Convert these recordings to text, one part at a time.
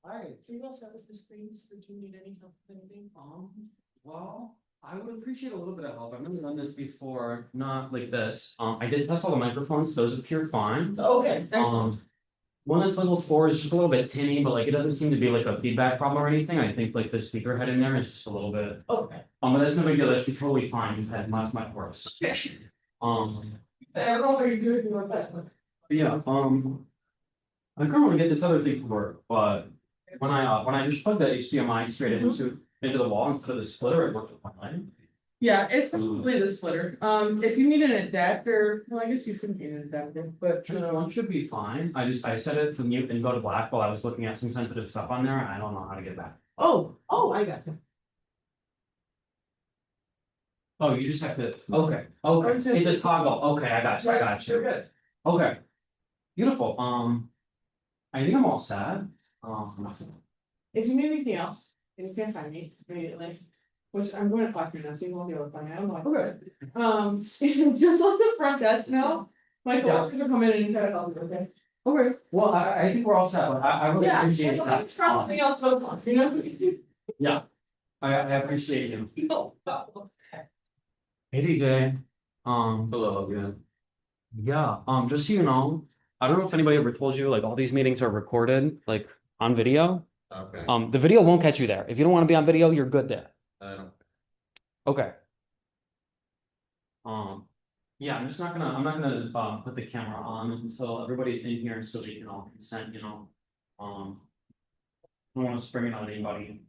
Hi. Are you all set with the screens, or do you need any help with anything? Well, I would appreciate a little bit of help. I've never done this before, not like this. I did test all the microphones, those appear fine. Okay, excellent. One that's level 4 is just a little bit tinny, but like it doesn't seem to be like a feedback problem or anything. I think like the speaker head in there is just a little bit. Okay. But that's no big deal. That should be totally fine. We've had much worse. Um, I don't know how you're doing with that. but yeah, I couldn't really get this other thing to work, but when I just plugged the HDMI straight into the wall instead of the splitter, it worked fine. Yeah, it's probably the splitter. If you need an adapter, well, I guess you shouldn't need an adapter, but Just one should be fine. I set it to mute and go to black while I was looking at some sensitive stuff on there. I don't know how to get back. oh, I got you. Oh, you just have to. Okay. It's a toggle. Okay, I got you. I got you. Good. Okay. Beautiful. I think I'm all set. If you need anything else, and you can't find me immediately, which I'm going to talk to you now, so you won't be able to find me. I'm like, okay. Just let the front desk know. My coworkers will come in and try to help you, okay? Okay. Well, I think we're all set, but I really appreciate Yeah, that. it's probably else goes on, you know? Yeah. I appreciate you. No. Hey DJ. Hello again. Yeah, just so you know, I don't know if anybody ever told you, like all these meetings are recorded, like on video. Okay. The video won't catch you there. If you don't want to be on video, you're good there. I don't. Okay. Yeah, I'm not gonna put the camera on until everybody's in here so they can all consent, you know. I don't want to spring it on anybody.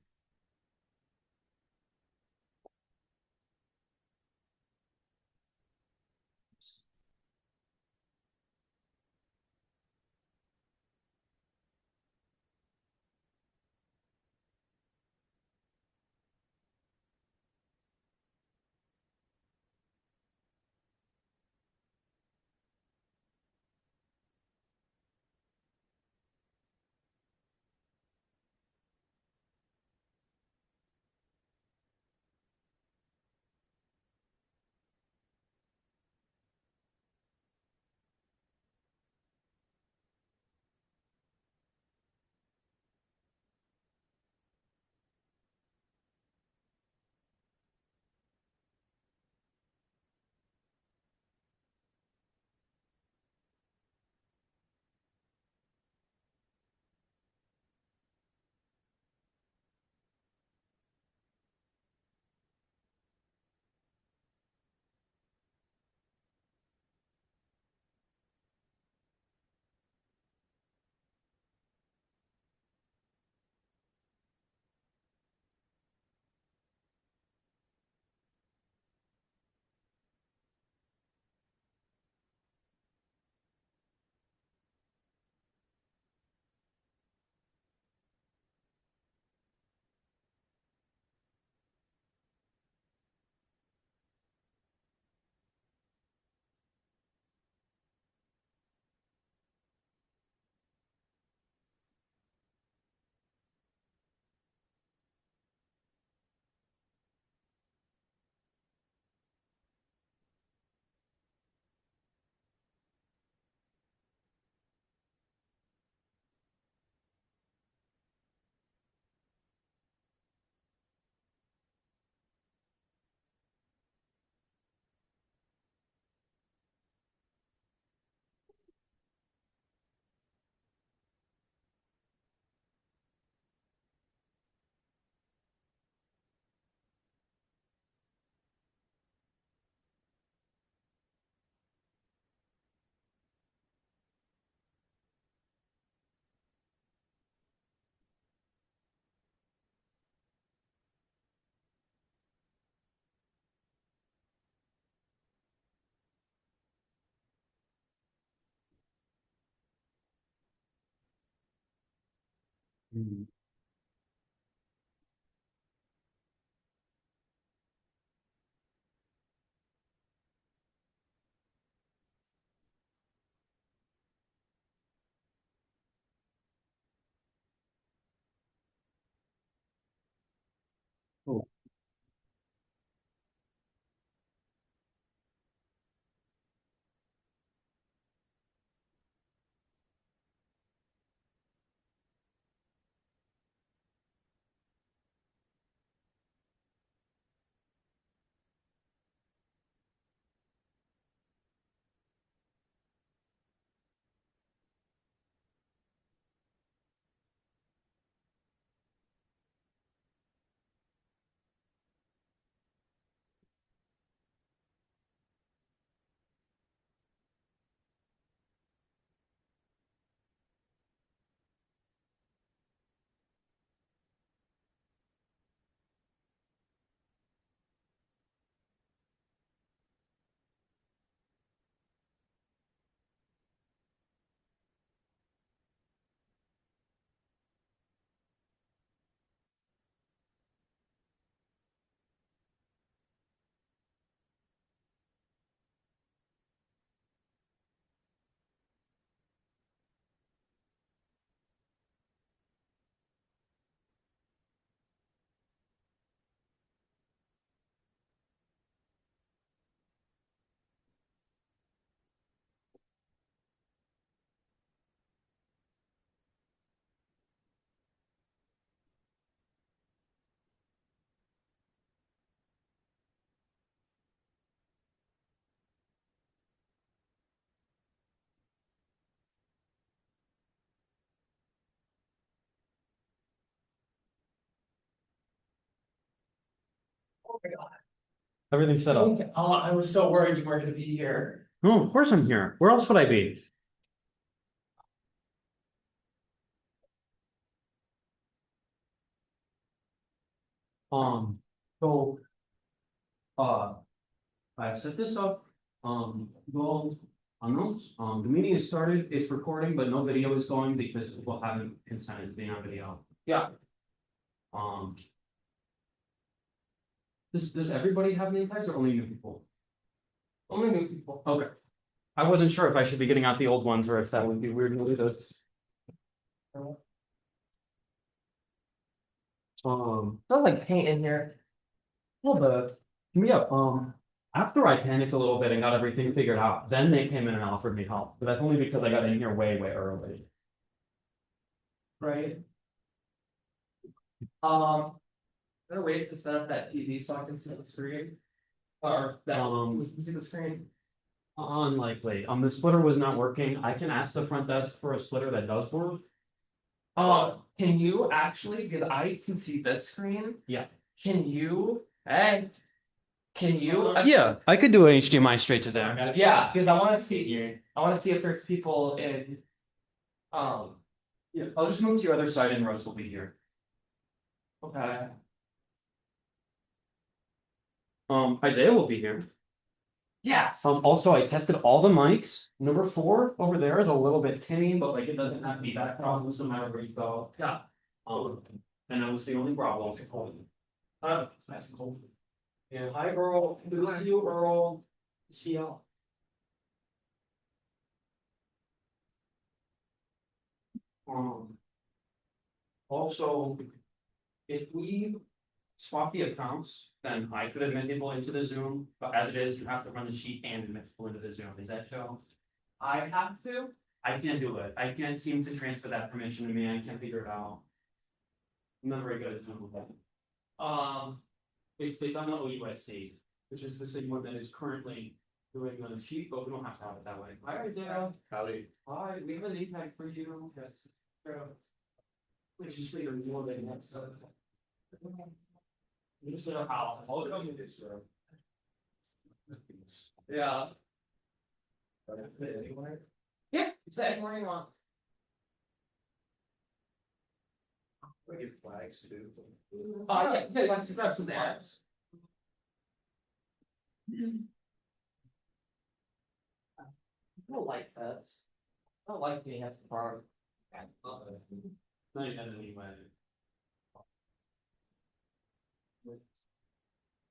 Mhm. Cool. Everything's set up. Oh, I was so worried you weren't gonna be here. No, of course I'm here. Where else would I be? So, uh, I set this up, well, unknowns, the meeting has started, it's recording, but no video is going because people haven't consented to being on video. Yeah. Um. Does everybody have name tags or only new people? Only new people. Okay. I wasn't sure if I should be getting out the old ones or if that would be weird to do this. Smells like paint in here. Well, yeah, after I panicked a little bit and got everything figured out, then they came in and offered me help, but that's only because I got in here way early. Right. I'm gonna wait to set up that TV so I can see the screen. Or that we can see the screen. Unlikely, the splitter was not working, I can ask the front desk for a splitter that does work. Can you actually, because I can see this screen? Yeah. Can you, hey? Can you? Yeah, I could do an HDMI straight to there. Yeah, because I wanna see, if there's people in. Yeah, I'll just move to your other side and Rose will be here. Okay. Isaiah will be here. Yes. Also, I tested all the mics. Number 4 over there is a little bit tinny, but like it doesn't have feedback problems no matter where you go. Yeah. And that was the only problem. That's cool. Yeah, hi Earl. Good to see you, Earl. See ya. Also, if we swap the accounts, then I could admit people into the Zoom, but as it is, you have to run the sheet and admit people into the Zoom. Is that show? I have to? I can't do it. I can't seem to transfer that permission to me. I can't figure it out. I'm not very good at Zoom with that. It's on the OUSC, which is the same one that is currently doing the sheet, but we don't have to have it that way. Hi, Isaiah. Howdy. Hi, we have a name tag for you. Yes. Which is later more than that, so. Just a how, I'll come with this, sir. Yeah. Yeah, say what you want. We get flags too. Yeah, let's address some ads. I don't like this. I don't like being at the park. Not even anyway.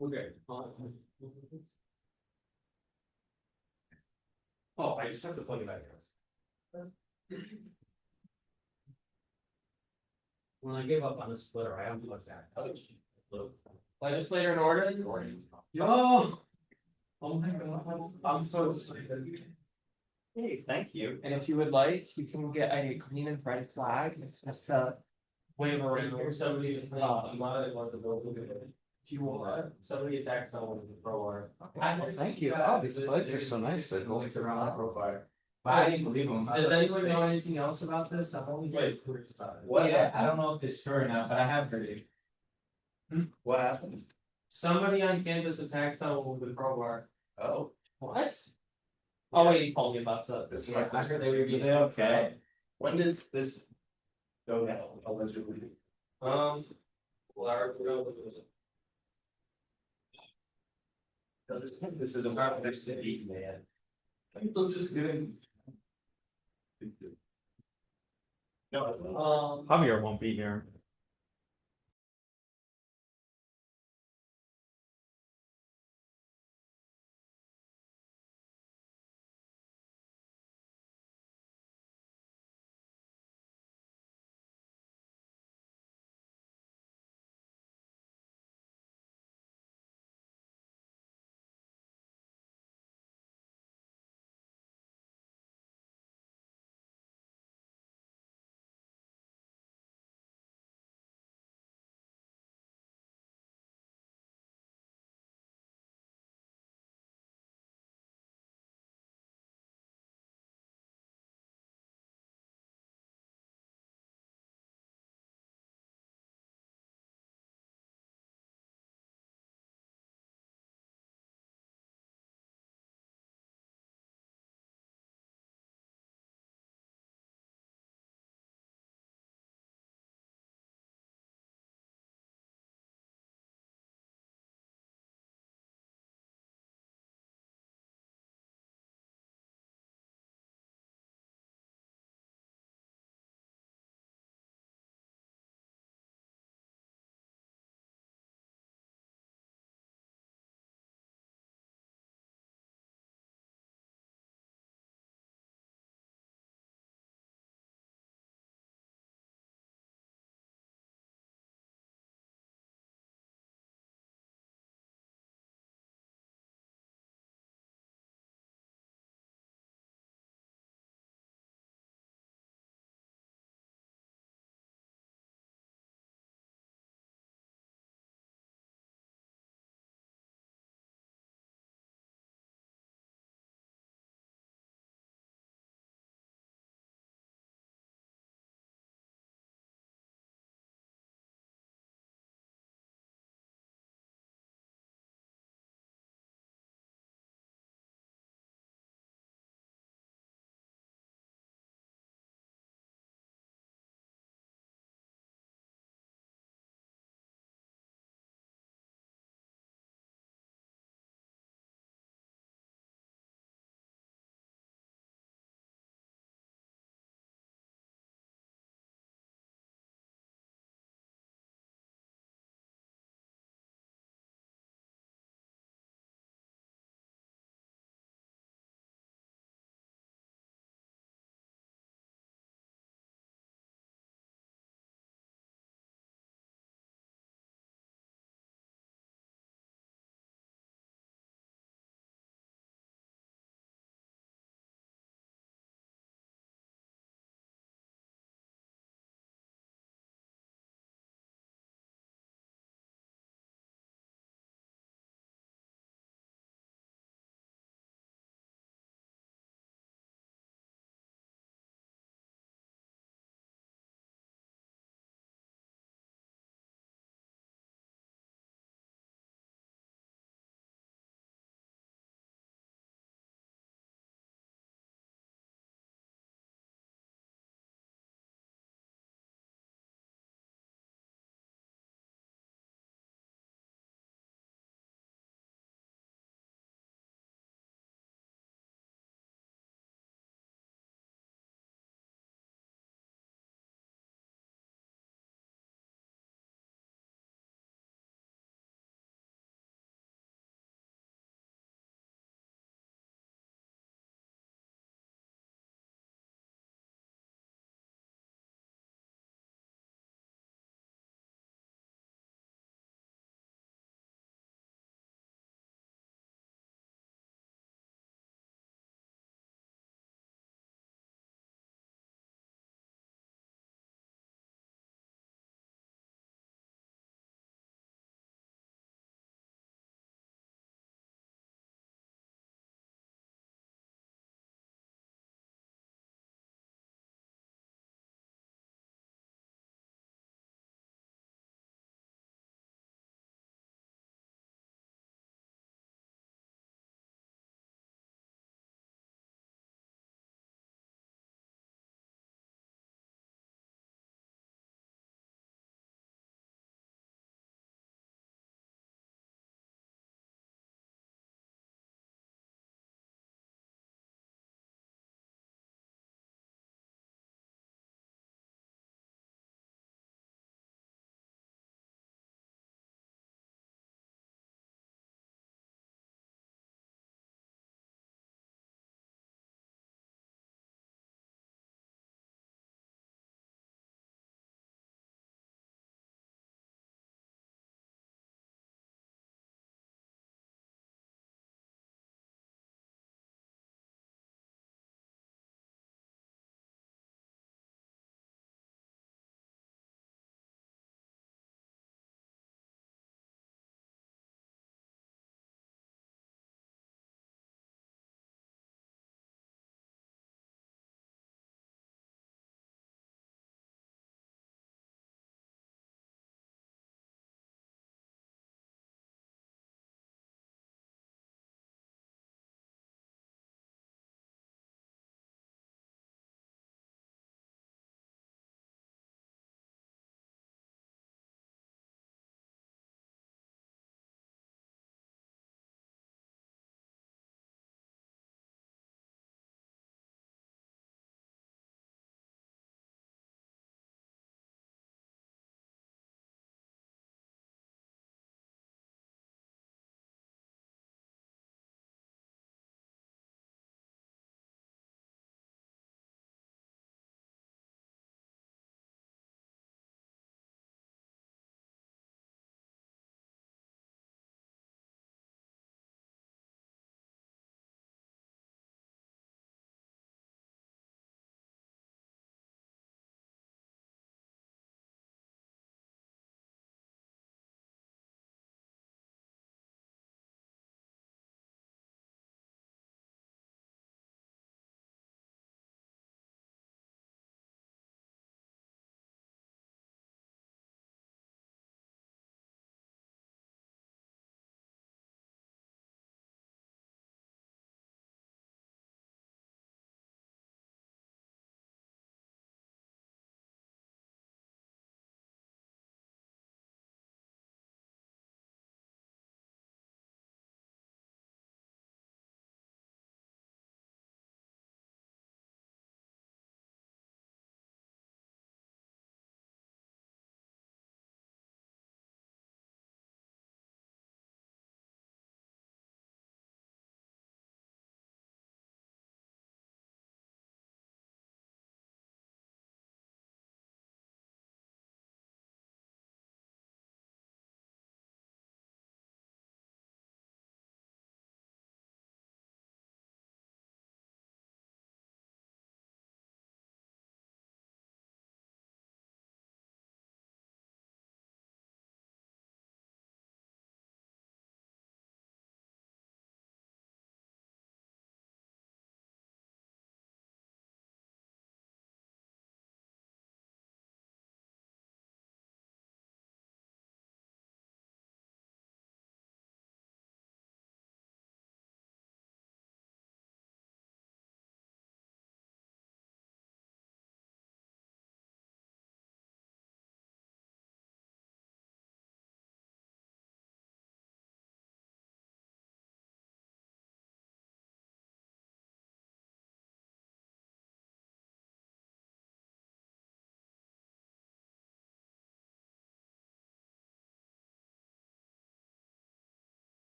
Okay. Oh, I just have to plug it back in. When I gave up on the splitter, I unplugged that. Legislator in order? Yo! Oh my god, I'm so excited. Hey, thank you. And if you would like, you can get a green and red flag. It's just a wave around. Somebody, do you want, somebody attacks someone with a crowbar. Well, thank you. Oh, these flags are so nice. They're going around that profile. I didn't believe them. Does anyone know anything else about this? I'm only Wait. What? Yeah, I don't know if it's true or not, but I have heard it. What happened? Somebody on campus attacked someone with a crowbar. Oh, What? Oh wait, he told me about the. this is Yeah, my I first. heard they were getting okay. When did this go down allegedly? Well, This is a part of their city, man. People just getting. No. Javier won't be here.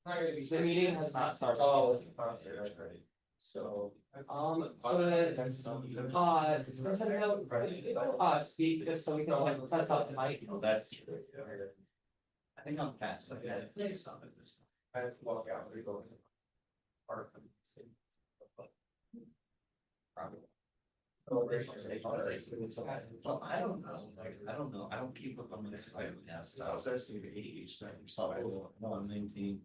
The meeting has not started. Oh, it's right. So, speak just so we can like test out the mic. That's true. I think I'm fast, so yeah, it's like something. I have to walk out, we go. Probably. Oh, there's no stage. Well, I don't know, like, I don't keep up on this, so I was actually the age, so I will, no, I'm 19.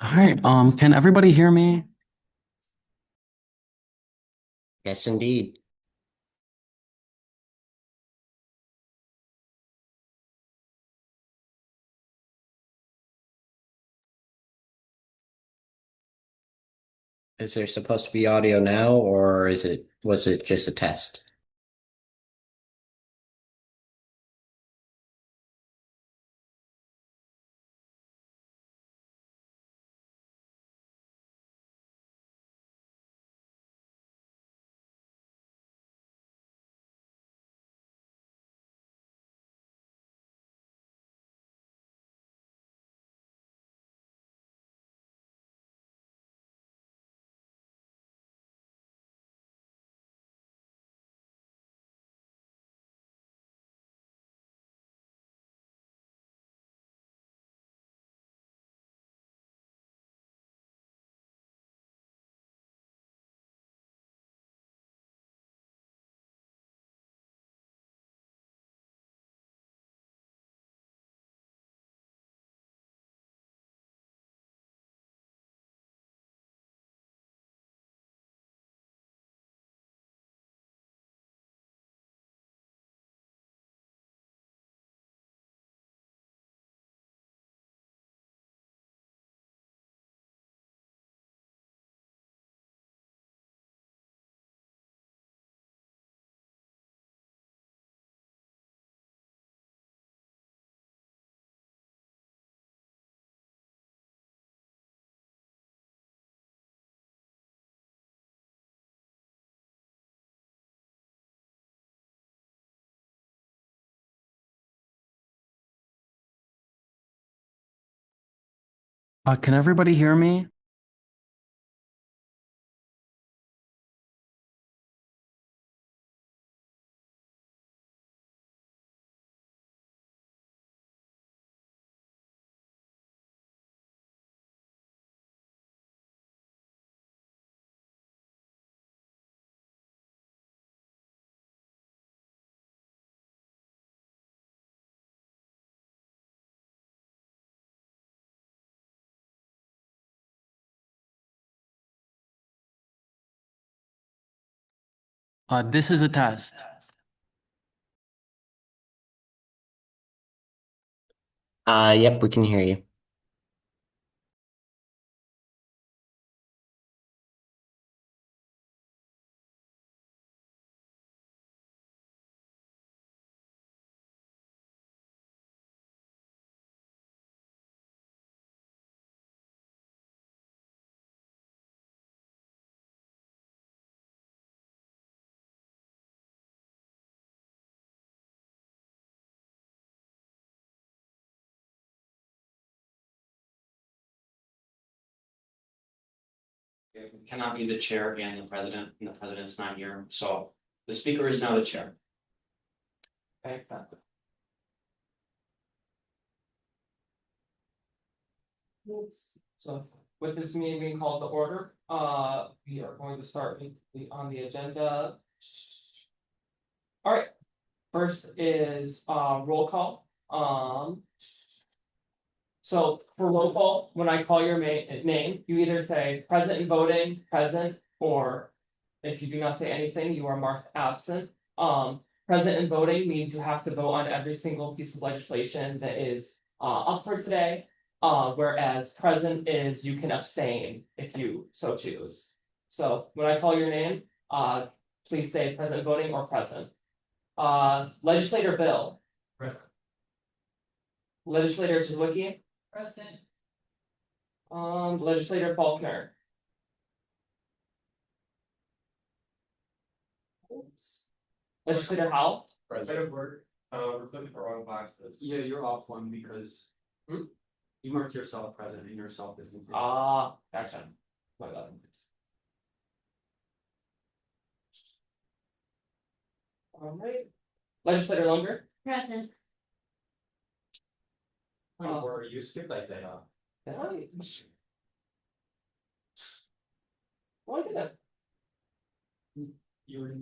All right, can everybody hear me? Yes, indeed. Is there supposed to be audio now, or was it just a test? Can everybody hear me? This is a test. Yep, we can hear you. It cannot be the chair and the president's not here, so the speaker is now the chair. Okay. So with this meeting being called to order, we are going to start on the agenda. All right, first is roll call. So for roll call, when I call your name, you either say present and voting, present, or if you do not say anything, you are marked absent. Present and voting means you have to vote on every single piece of legislation that is up for today. Whereas present is you can abstain if you so choose. So when I call your name, please say present voting or present. Legislator Bill. Present. Legislator Chizwicki. Present. Legislator Faulkner. Legislator Howell. President word, we're looking for wrong boxes. Yeah, you're off one because. Hmm? You marked yourself present and yourself isn't. Gotcha. My bad. Alright. Legislator Lunger. Present. Or you skipped Isaiah. Why did that? You were,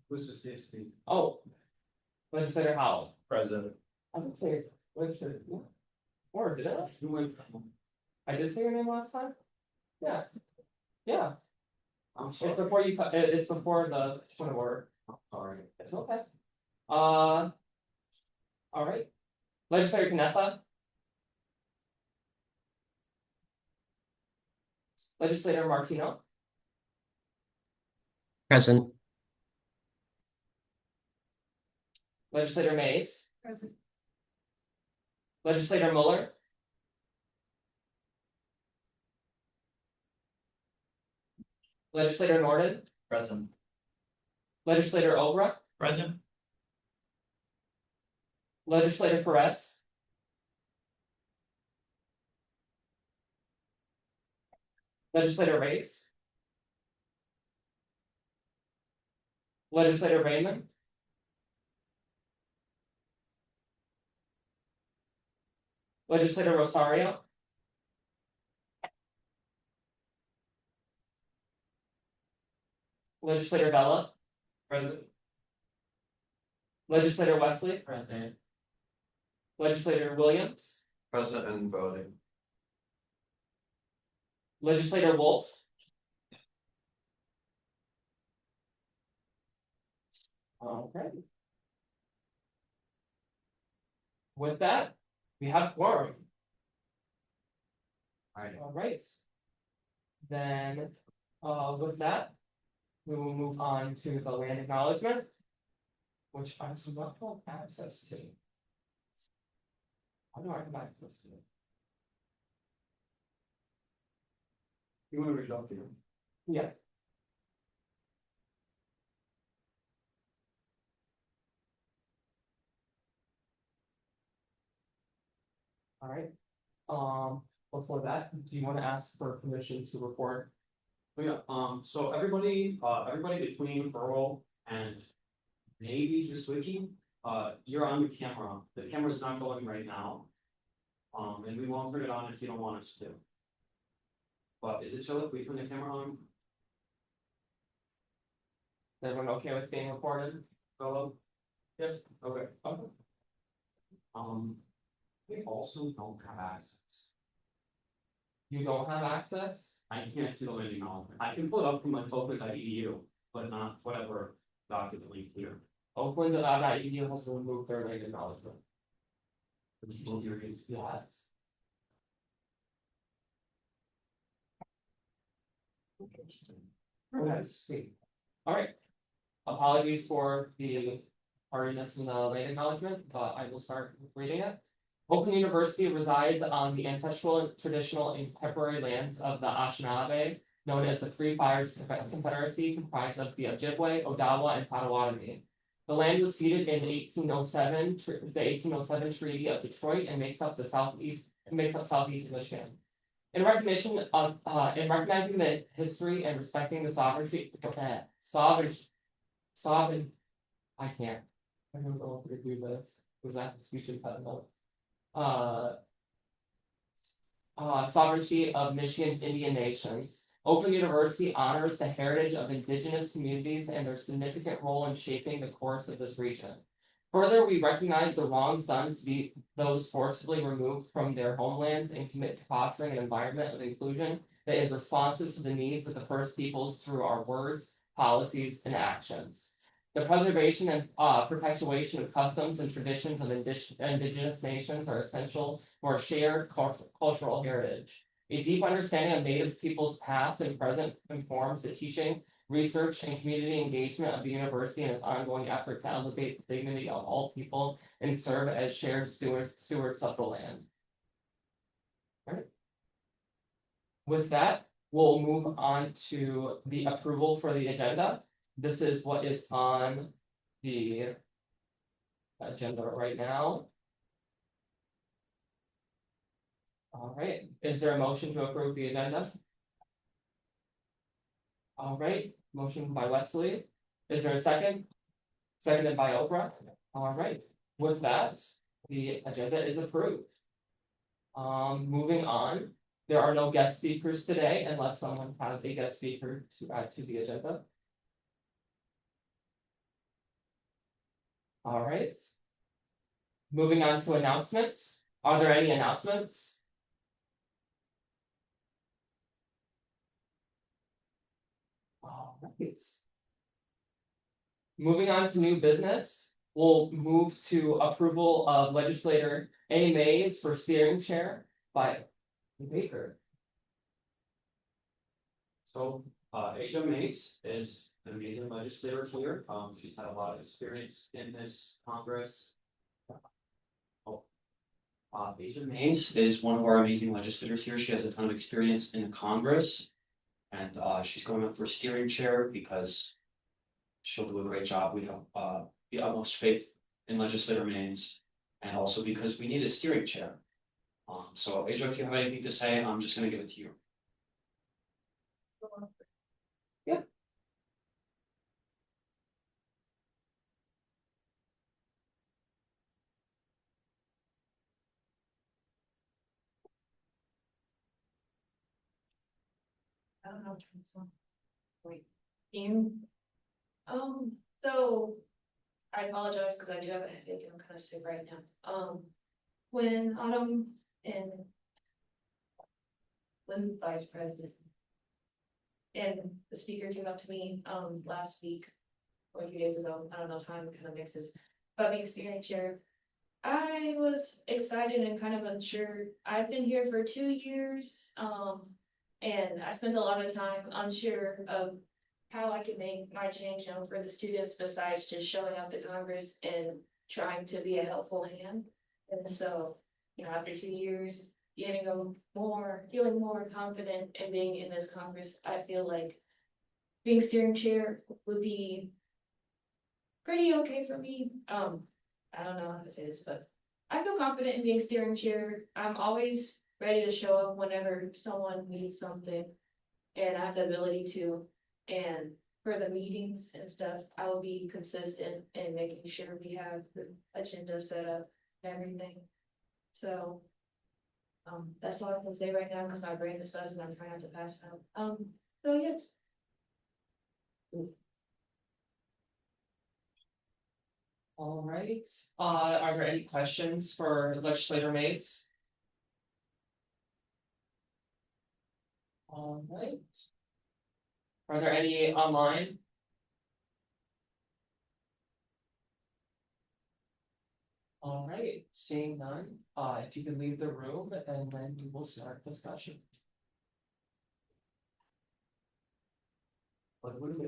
who's to say Steve? Oh. Legislator Howell. President. I didn't say legislator. Or did I? You went. I did say your name last time? Yeah. Yeah, I'm it's sorry. before you, it's before the point of order. Sorry. It's okay. Alright. Legislator Knetha. Legislator Martino. Present. Legislator Mays. Present. Legislator Mueller. Legislator Norden. Present. Legislator Obra. Present. Legislator Perez. Legislator Race. Legislator Raymond. Legislator Rosario. Legislator Vella. President. Legislator Wesley. President. Legislator Williams. Present and voting. Legislator Wolf. Okay. With that, we have quorum. Alright. All right. Then, with that, we will move on to the land acknowledgement, which I do not have access to. How do I have access to it? You want to read off here? Yeah. All right. Before that, do you want to ask for permission to report? Oh, yeah, so everybody between Earl and maybe just Wiki, you're on the camera. The camera's not going right now. And we won't turn it on if you don't want us to. But is it chill if we turn the camera on? Is everyone okay with being recorded? Philip? Yes, okay. Okay. We also don't have access. You don't have access? I can't see the landing acknowledgement. I can pull it up from my focus IEU, but not whatever document link here. Oakland, .edu has to remove their land acknowledgement. Will you use? Yes. Okay, see. All right. Apologies for the tardiness in the land acknowledgement, but I will start reading it. Oakland University resides on the ancestral, traditional, and contemporary lands of the Anishinaabe, known as the Three Fires Confederacy, comprised of the Ojibwe, Odawa, and Potawatomi. The land was ceded in the 1807 Treaty of Detroit and makes up southeast Michigan. In recognition of, in recognizing the history and respecting the sovereign, I can't. I don't know if we could do this, was that the speech impediment? Sovereignty of Michigan's Indian nations. Oakland University honors the heritage of indigenous communities and their significant role in shaping the course of this region. Further, we recognize the wrongs done to be those forcibly removed from their homelands and commit to fostering an environment of inclusion that is responsive to the needs of the First Peoples through our words, policies, and actions. The preservation and perpetuation of customs and traditions of indigenous nations are essential for a shared cultural heritage. A deep understanding of Native peoples' past and present informs the teaching, research, and community engagement of the university in its ongoing effort to elevate the dignity of all people and serve as shared stewards of the land. All right. With that, we'll move on to the approval for the agenda. This is what is on the agenda right now. All right, is there a motion to approve the agenda? All right, motion by Wesley. Is there a second? Seconded by Oprah. All right, with that, the agenda is approved. Moving on, there are no guest speakers today unless someone has a guest speaker to add to the agenda. All right. Moving on to announcements. Are there any announcements? All right. Moving on to new business, we'll move to approval of legislator A. Mays for steering chair by Baker. So, Asia Mace is an amazing legislator here. She's had a lot of experience in this Congress. Asia Mace is one of our amazing legislators here. She has a ton of experience in Congress. And she's going up for steering chair because she'll do a great job. We have the utmost faith in legislator Mays, and also because we need a steering chair. So Asia, if you have anything to say, I'm just gonna give it to you. I don't know. Wait. So I apologize because I do have a headache and I'm kind of sick right now. When Autumn and when Vice President and the speaker came up to me last week or a few days ago, I don't know, time kind of mixes, about being steering chair. I was excited and kind of unsure. I've been here for 2 years, and I spent a lot of time unsure of how I could make my change known for the students besides just showing up to Congress and trying to be a helpful hand. And so, after 2 years, feeling more confident in being in this Congress, I feel like being steering chair would be pretty okay for me. I don't know how to say this, but I feel confident in being steering chair. I'm always ready to show up whenever someone needs something, and I have the ability to. And for the meetings and stuff, I will be consistent in making sure we have the agenda set up and everything. So, that's all I can say right now because my brain is buzzing. I'm trying not to pass out. So yes. All right, are there any questions for legislator Mays? All right. Are there any online? All right, seeing none, if you could leave the room and then we will start discussion. But what do we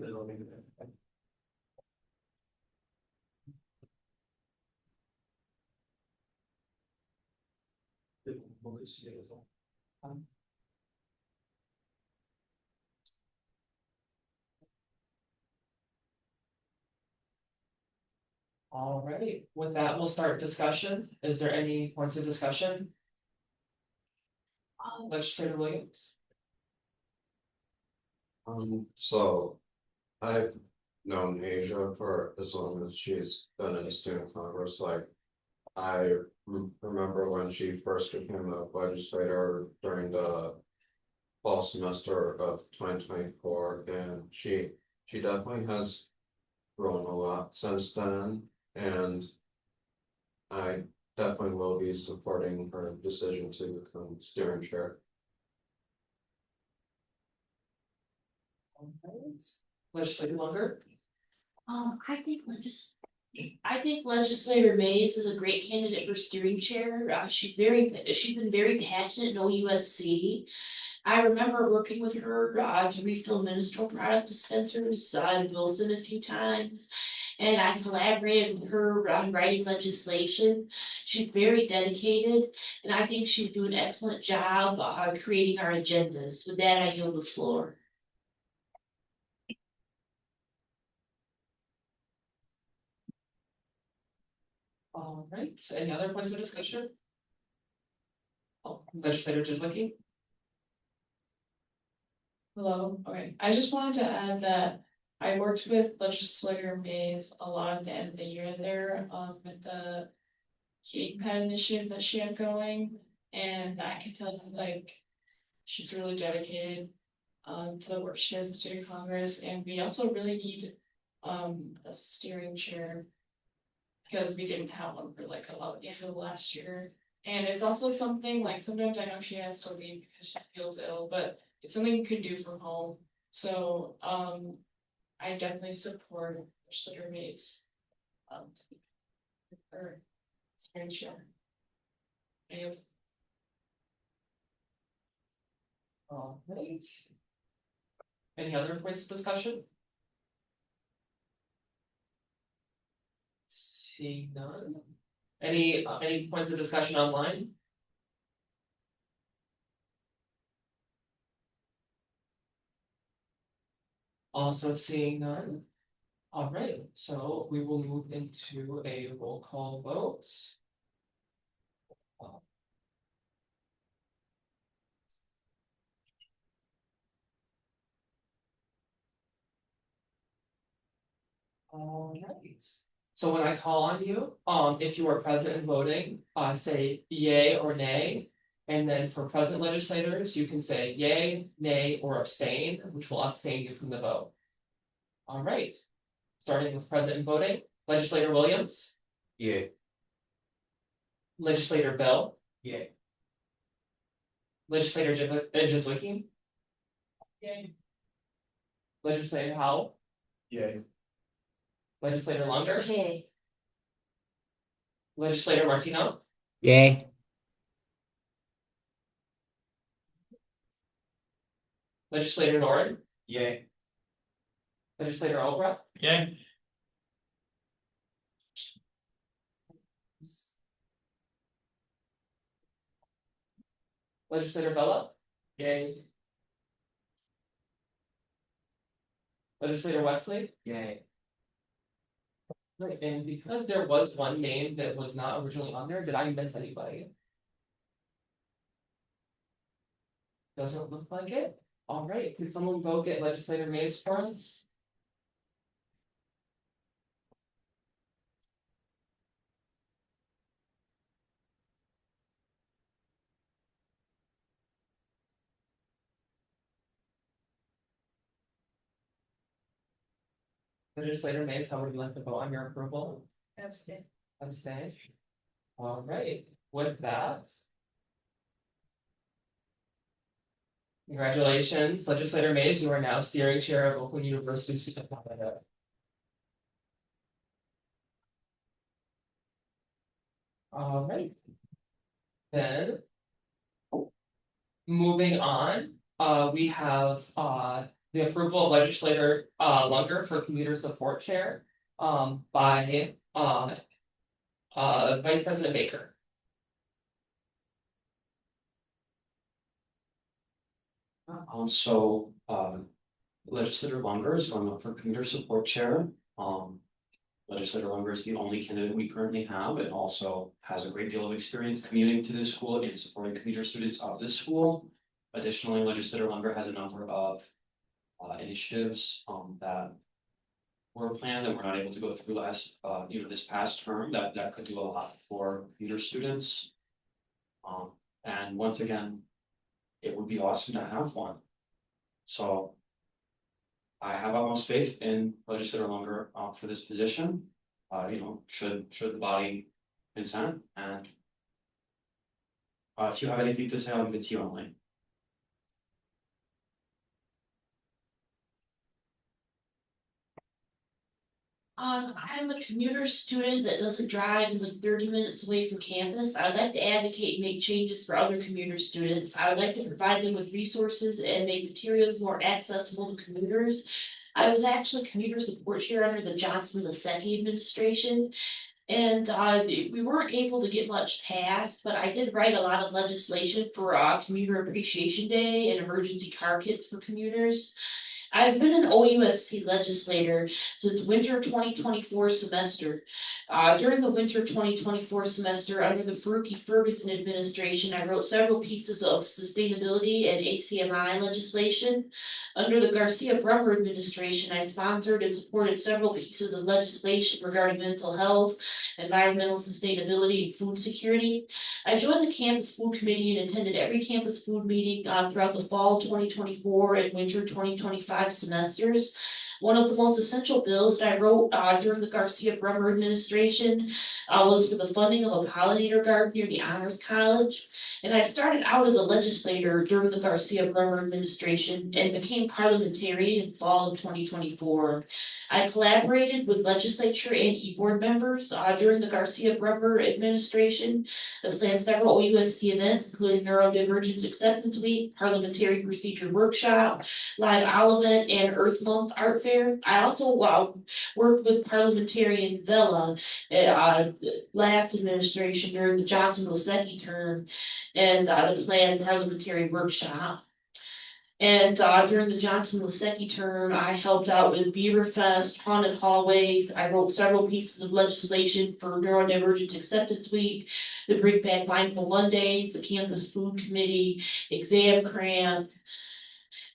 All right, with that, we'll start discussion. Is there any points of discussion? Legislator Williams. So I've known Asia for as long as she's been in student congress, like. I remember when she first became a legislator during the fall semester of 2024, and she definitely has grown a lot since then, and I definitely will be supporting her decision to become steering chair. Legislator Longer. I think legislator Mays is a great candidate for steering chair. She's been very passionate in OUSC. I remember working with her to refill menstrual product dispensers in Wilson a few times. And I collaborated with her on writing legislation. She's very dedicated, and I think she'd do an excellent job creating our agendas. With that, I yield the floor. All right, any other points of discussion? Oh, Legislator Jizwicki. Hello, okay, I just wanted to add that I worked with legislator Mays a lot at the end of the year there, with the heating pad initiative that she had going. And I can tell that like, she's really dedicated, to the work she has in student congress, and we also really need, a steering chair. Because we didn't have one for like a lot of the end of last year. And it's also something like sometimes I know she has to leave because she feels ill, but it's something you could do from home. So I definitely support legislator Mays. Or steering chair. And All right. Any other points of discussion? Seeing none. Any points of discussion online? Also seeing none. All right, so we will move into a roll call vote. All right. So when I call on you, if you are present and voting, say yay or nay. And then for present legislators, you can say yay, nay, or abstain, which will abstain you from the vote. All right, starting with present and voting, Legislator Williams, Yeah. Legislator Bell, Yay. Legislator Jizwicki, yay. Legislator Howell, Yay. Legislator Lunger, Okay. Legislator Martino, Yay. Legislator Noren, Yay. Legislator Albrecht, Yay. Legislator Bella, Yay. Legislator Wesley. Yay. Right, and because there was one name that was not originally on there, did I miss anybody? Doesn't look like it. All right, could someone go get Legislator Mays for us? Legislator Mays, how would you like to vote on your approval? Abstain. Abstain. All right, with that. Congratulations, Legislator Mays, you are now steering chair of Oakland University Student Canada. All right. Then. Moving on, we have the approval of legislator Lunger for commuter support chair by Vice President Baker. Legislator Lunger is going up for commuter support chair. Legislator Lumber is the only candidate we currently have and also has a great deal of experience commuting to this school and supporting commuter students of this school. Additionally, Legislator Lumber has a number of initiatives that were planned that we're not able to go through this past term that could do a lot for commuter students. And once again, it would be awesome to have one. So I have utmost faith in Legislator Lunger for this position. Should the body consent, and if you have anything to say, I'll give it to you online. I'm a commuter student that doesn't drive and live 30 minutes away from campus. I would like to advocate and make changes for other commuter students. I would like to provide them with resources and make materials more accessible to commuters. I was actually commuter support chair under the Johnson-Lasecki administration. And we weren't able to get much passed, but I did write a lot of legislation for Commuter Appreciation Day and emergency car kits for commuters. I've been an OUSC legislator since winter 2024 semester. During the winter 2024 semester, under the Ferguson administration, I wrote several pieces of sustainability and ACMI legislation. Under the Garcia-Bremer administration, I sponsored and supported several pieces of legislation regarding mental health, environmental sustainability, and food security. I joined the campus food committee and attended every campus food meeting throughout the fall 2024 and winter 2025 semesters. One of the most essential bills that I wrote during the Garcia-Bremer administration was for the funding of a pollinator garden near the Honors College. And I started out as a legislator during the Garcia-Bremer administration and became parliamentarian in fall of 2024. I collaborated with legislature and e-board members during the Garcia-Bremer administration and planned several OUSC events, including Neurodivergence Acceptance Week, Parliamentary Procedure Workshop, Live Owl Event, and Earth Month Art Fair. I also worked with parliamentarian Vela last administration during the Johnson-Lasecki term and the planned parliamentary workshop. And during the Johnson-Lasecki term, I helped out with Beaver Fest, Haunted Hallways. I wrote several pieces of legislation for Neurodivergence Acceptance Week, the Bring Back Mindful Mondays, the Campus Food Committee, Exam Cramp.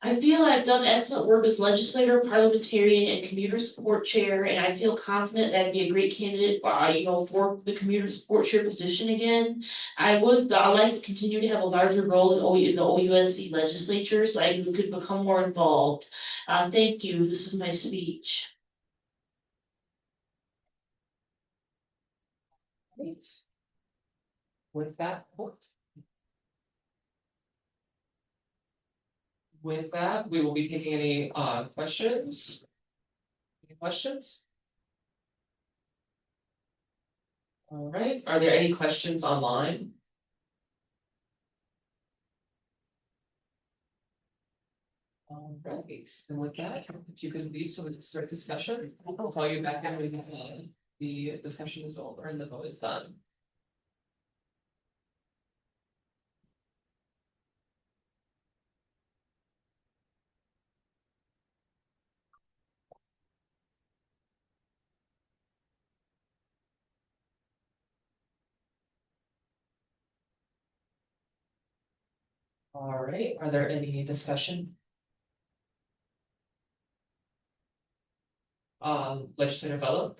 I feel I've done excellent work as legislator, parliamentarian, and commuter support chair, and I feel confident that I'd be a great candidate, for the commuter support chair position again. I would like to continue to have a larger role in the OUSC legislature, so I could become more involved. Thank you. This is my speech. Thanks. With that, we will be taking any questions. Any questions? All right, are there any questions online? All right, and with that, if you could leave so we can start discussion, I'll call you back in when the discussion is over and the vote is done. All right, are there any discussion? Legislator Bello?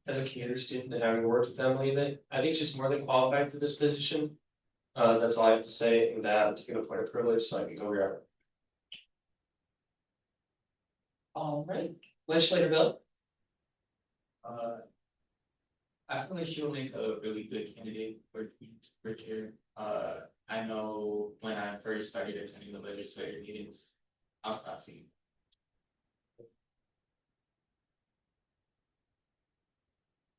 As a commuter student and having worked with Emily, that I think she's more than qualified for this position. That's all I have to say, and that to get a point of privilege, so I can go wherever. All right, Legislator Bill? I feel like she'll make a really good candidate for chair. I know when I first started attending the legislative meetings, I'll stop seeing.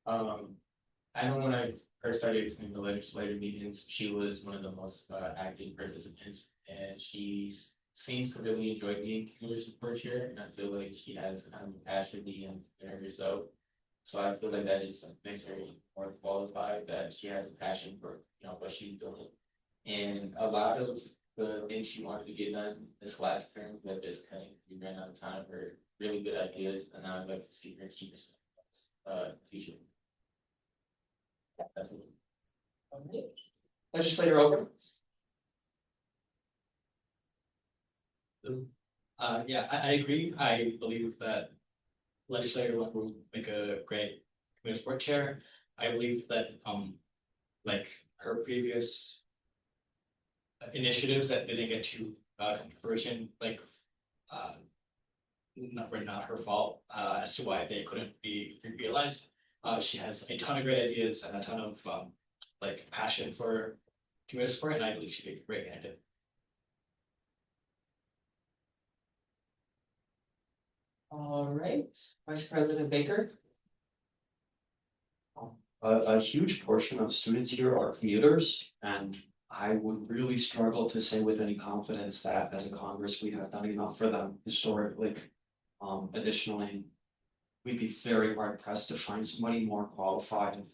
I know when I first started attending the legislative meetings, she was one of the most active participants, and she seems to really enjoy being community support chair, and I feel like she has kind of passion being there herself. So I feel like that is makes her more qualified, that she has a passion for what she's doing. And a lot of the things she wanted to get done this last term, but just kind of, we ran out of time for really good ideas, and now I'd like to see her keep us, future. That's it. Legislator Over. Yeah, I agree. I believe that legislator will make a great community sport chair. I believe that, like her previous initiatives that didn't get to, come to fruition, like, not her fault, as to why they couldn't be realized. She has a ton of great ideas and a ton of, like passion for community sport, and I believe she'd be a great candidate. All right, Vice President Baker. A huge portion of students here are commuters, and I would really struggle to say with any confidence that as a Congress, we have done enough for them historically. Additionally, we'd be very hard pressed to find somebody more qualified,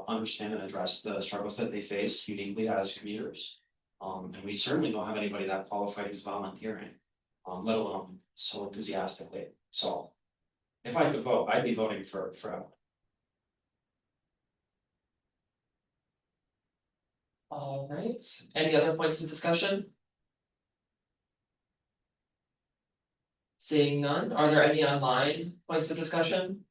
understand and address the struggles that they face uniquely as commuters. And we certainly don't have anybody that qualified who's volunteering, let alone so enthusiastically. So if I could vote, I'd be voting for. All right, any other points of discussion? Seeing none, are there any online points of discussion?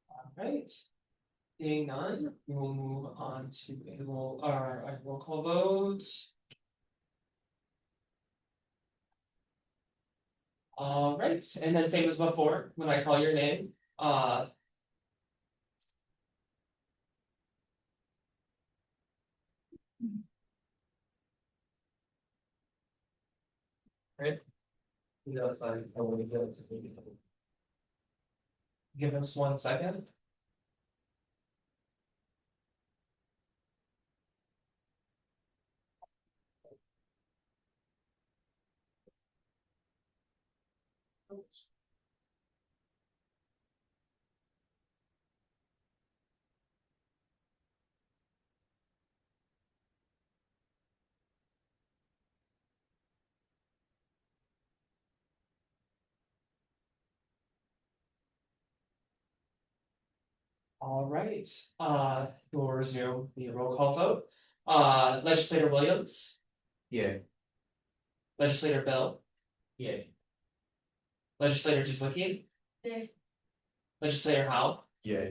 All right, seeing none, we will move on to a roll call vote. All right, and then same as before, when I call your name, right? No, it's fine. I want to go to. Give us 1 second. All right, we'll resume the roll call vote. Legislator Williams, Yeah. Legislator Bell, Yay. Legislator Jizwicki, Yay. Legislator Howe, Yeah.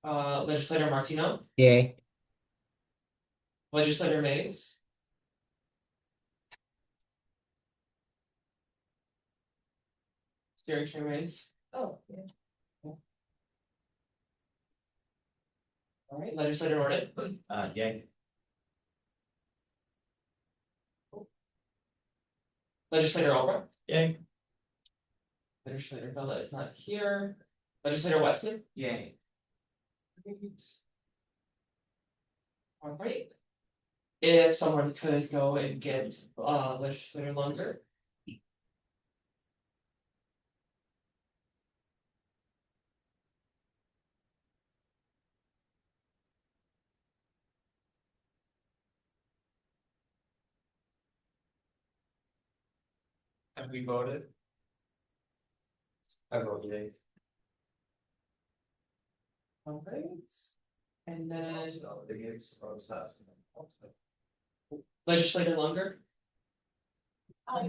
Legislator Martino, Yay. Legislator Mays. Steering Chair Mays. Oh, yeah. All right, Legislator Norton, Yay. Legislator Olbert, Yay. Legislator Bella is not here. Legislator Weston. Yay. All right. If someone could go and get Legislator Lunger. Have we voted? I vote yay. All right. And then Legislator Lunger.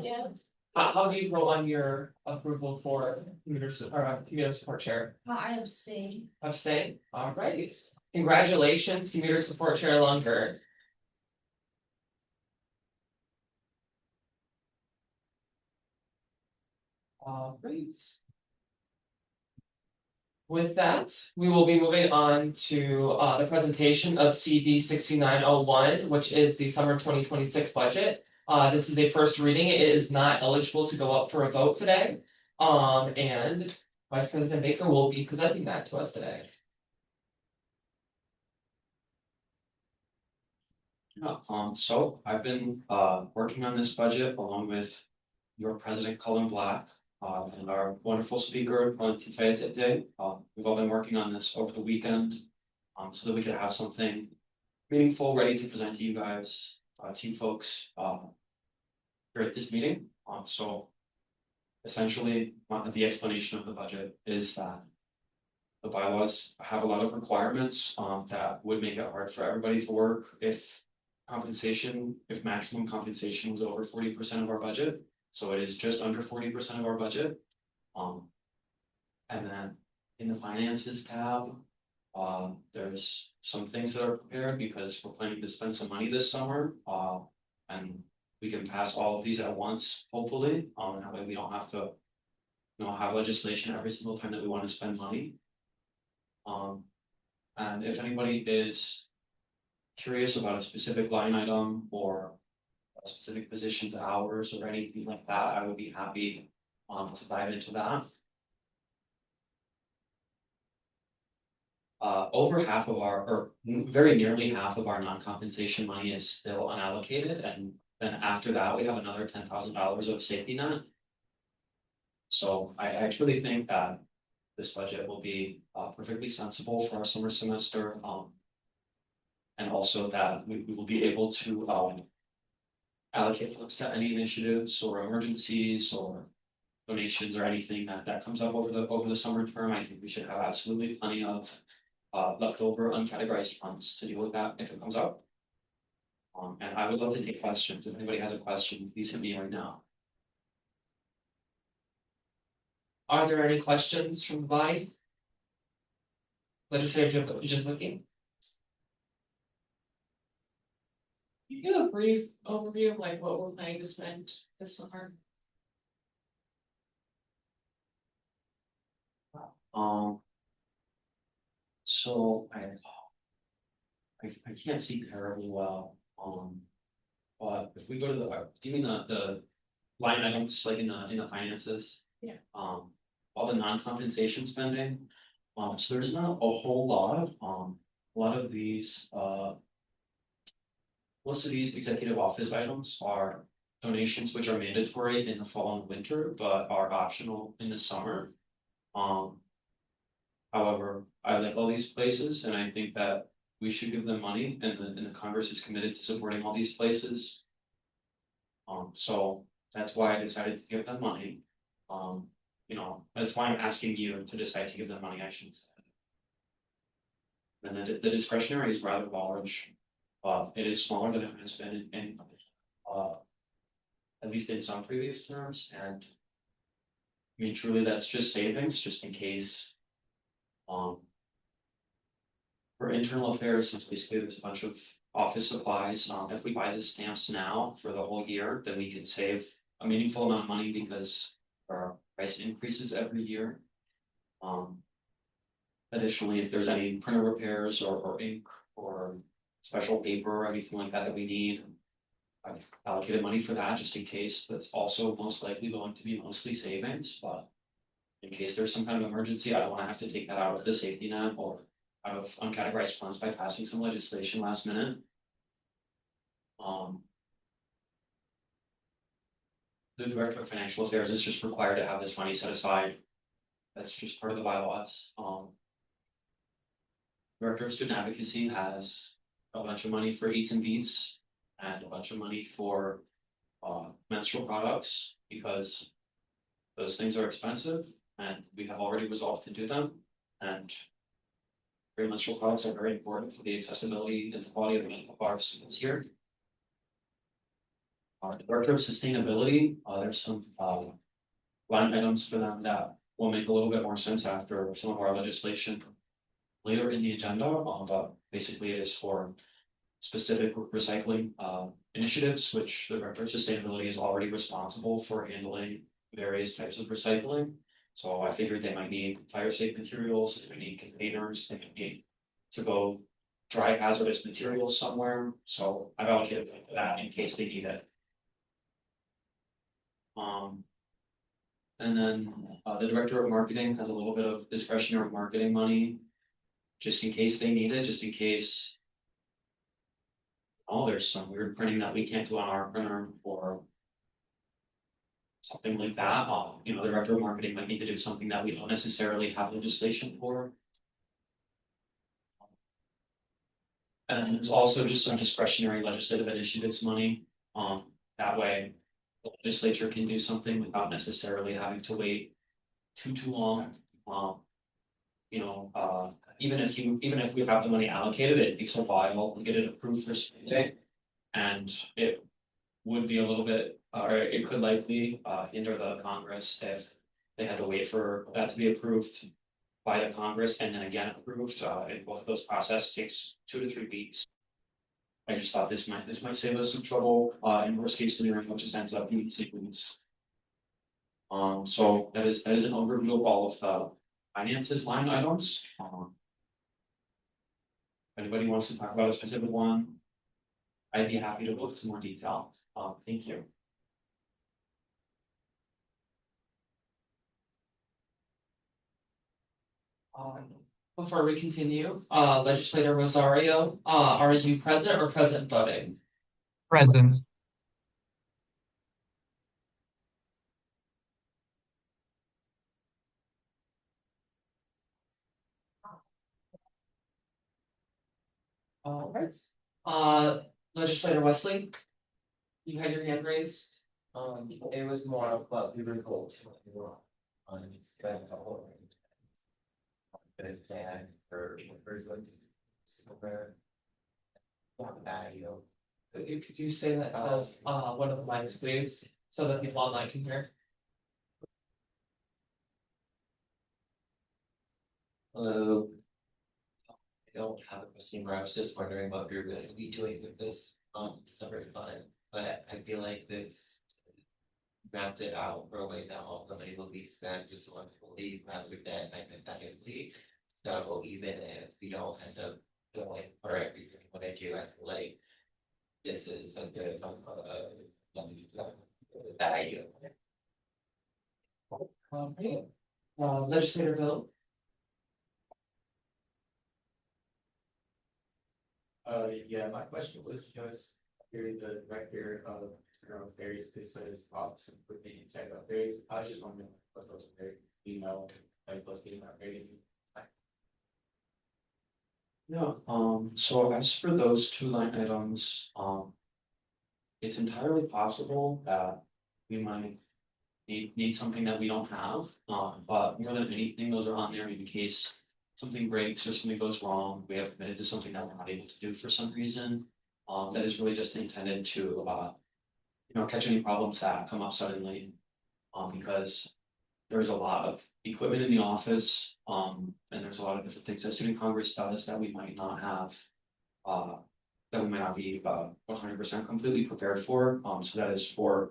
Yes, How do you vote on your approval for commuter support chair? I abstain. Abstain? All right. Congratulations, commuter support chair Lunger. All right. With that, we will be moving on to the presentation of CV 6901, which is the summer 2026 budget. This is a first reading. It is not eligible to go up for a vote today. And Vice President Baker will be presenting that to us today. So I've been working on this budget along with your President Cullen Black. and our wonderful speaker, Valentin Fayette today. We've all been working on this over the weekend, so that we could have something meaningful, ready to present to you guys, to you folks, here at this meeting. So essentially, the explanation of the budget is that the bylaws have a lot of requirements, that would make it hard for everybody to work if maximum compensation was over 40% of our budget. So it is just under 40% of our budget. And then in the finances tab, there's some things that are prepared because we're planning to spend some money this summer. And we can pass all of these at once, hopefully. That way we don't have to, have legislation every single time that we want to spend money. And if anybody is curious about a specific line item or a specific position's hours or anything like that, I would be happy to dive into that. Over half of or very nearly half of our non-compensation money is still unallocated, and then after that, we have another $10,000 of safety net. So I actually think that this budget will be perfectly sensible for our summer semester. And also that we will be able to allocate funds to any initiatives or emergencies or donations or anything that comes up over the summer term. I think we should have absolutely plenty of leftover uncategorized funds to deal with that if it comes up. And I would love to take questions. If anybody has a question, please hit me right now. Are there any questions from the body? Legislator just looking. You give a brief overview of like what we're planning to spend this summer. So I can't see terribly well. But if we go to do you mean the line items like in the finances? Yeah. All the non-compensation spending. So there's not a whole lot. A lot of these most of these executive office items are donations which are mandatory in the fall and winter, but are optional in the summer. However, I like all these places, and I think that we should give them money, and the Congress is committed to supporting all these places. So that's why I decided to give them money. That's why I'm asking you to decide to give them money, I should say. And the discretionary is rather large. It is smaller than it has been in at least in some previous terms, and I mean, truly, that's just savings, just in case. For internal affairs, since basically there's a bunch of office supplies. If we buy the stamps now for the whole year, then we can save a meaningful amount of money because our price increases every year. Additionally, if there's any printer repairs or ink or special paper or anything like that we need, I've allocated money for that just in case. That's also most likely going to be mostly savings, but in case there's some kind of emergency, I don't want to have to take that out of the safety net or out of uncategorized funds by passing some legislation last minute. The Director of Financial Affairs is just required to have this money set aside. That's just part of the bylaws. Director of Student Advocacy has a bunch of money for eats and beats and a bunch of money for menstrual products because those things are expensive and we have already resolved to do them. And menstrual products are very important for the accessibility and the quality of our students here. The Director of Sustainability, there's some line items for them that will make a little bit more sense after some of our legislation later in the agenda, but basically it is for specific recycling initiatives, which the Director of Sustainability is already responsible for handling various types of recycling. So I figured they might need fire safe materials, they might need containers, they might need to go dry hazardous materials somewhere. So I've allocated that in case they need it. And then the Director of Marketing has a little bit of discretionary marketing money, just in case they need it, just in case there's some weird printing that we can't do on our printer, or something like that, you know, the director of marketing might need to do something that we don't necessarily have legislation for. And there's also just some discretionary legislative initiatives money, that way. The legislature can do something without necessarily having to wait too long, you know, even if we have the money allocated, it takes a while to get it approved for spending. And it would be a little bit, or it could likely hinder the Congress if they had to wait for that to be approved by the Congress and then again approved. And both of those process takes 2 to 3 weeks. I just thought this might save us some trouble, in worst case scenario, which just ends up being 6 weeks. So that is an overview of all of the finances line items. If anybody wants to talk about a specific one, I'd be happy to go into more detail. Thank you. Before we continue, legislator Rosario, are you present or present voting? Present. All right. Legislator Wesley, you had your hand raised. It was more of what we were told to do on spend the whole. But then for going to silver. Value. Could you say that one of the lines, please, so that people online can hear? Hello. I don't have a question, I was just wondering what you're going to be doing with this summer fund, but I feel like this mapped it out for a way that all the money will be spent just wonderfully rather than hypothetically. So even if we don't end up going for everything what I do, I feel like this is a good value. Legislator Bill. Yeah, my question was just, hearing the director of external affairs, this is office and for the technical affairs, I was just wondering what those are, you know, like what's getting my rating. Yeah, so as for those 2 line items, it's entirely possible that we might need something that we don't have, but more than anything, those are on there in case something breaks or something goes wrong, we have committed to something that we're not able to do for some reason. That is really just intended to, you know, catch any problems that come up suddenly, because there's a lot of equipment in the office, and there's a lot of different things that student congress does that we might not have, that we might not be 100% completely prepared for. So that is for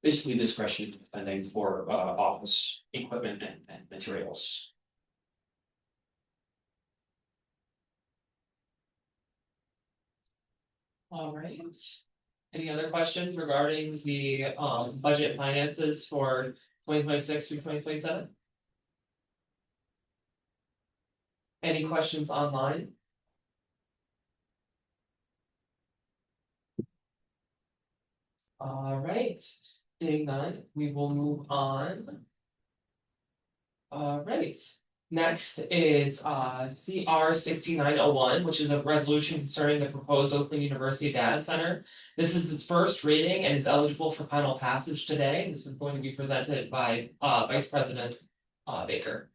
basically discretionary spending for office equipment and materials. All right. Any other questions regarding the budget finances for 2026 through 2027? Any questions online? All right, seeing none, we will move on. All right, next is CR 6901, which is a resolution concerning the proposed Oakland University Data Center. This is its first reading and is eligible for final passage today. This is going to be presented by Vice President Baker.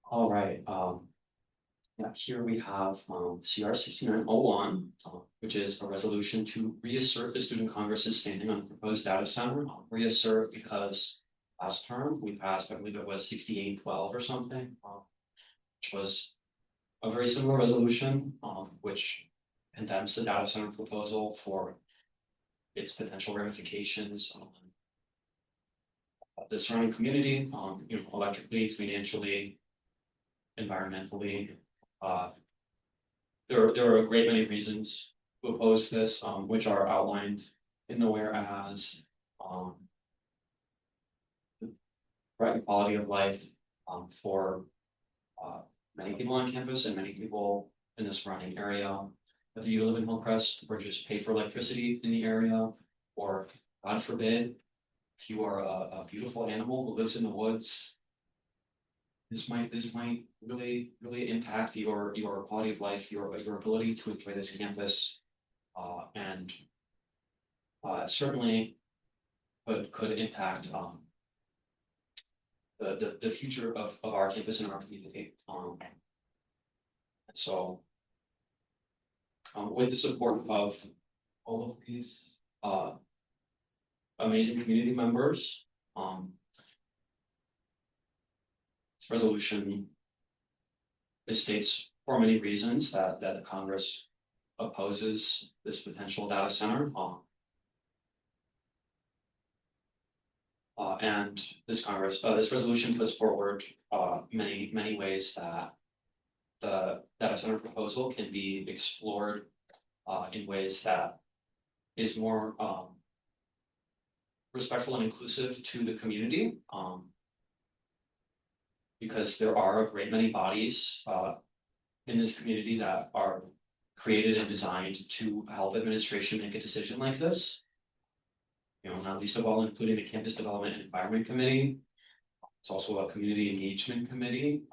All right, yeah, here we have CR 6901, which is a resolution to reassert the student congress's standing on the proposed data center. Reassert because last term we passed, I believe it was 6812 or something, which was a very similar resolution, which condemns the data center proposal for its potential ramifications on the surrounding community, you know, electrically, financially, environmentally. There are a great many reasons to oppose this, which are outlined in the whereas. Right, quality of life for many people on campus and many people in the surrounding area. whether you live in Hillcrest or just pay for electricity in the area, or God forbid, if you are a beautiful animal who lives in the woods, this might really impact your quality of life, your ability to enjoy this campus, and certainly could impact the future of our campus and our community. So with the support of all of these amazing community members, this resolution, it states for many reasons that the Congress opposes this potential data center. And this resolution puts forward many ways that the data center proposal can be explored in ways that is more respectful and inclusive to the community. Because there are a great many bodies in this community that are created and designed to help administration make a decision like this. You know, not least of all, including the Campus Development and Environment Committee. It's also a Community Engagement Committee.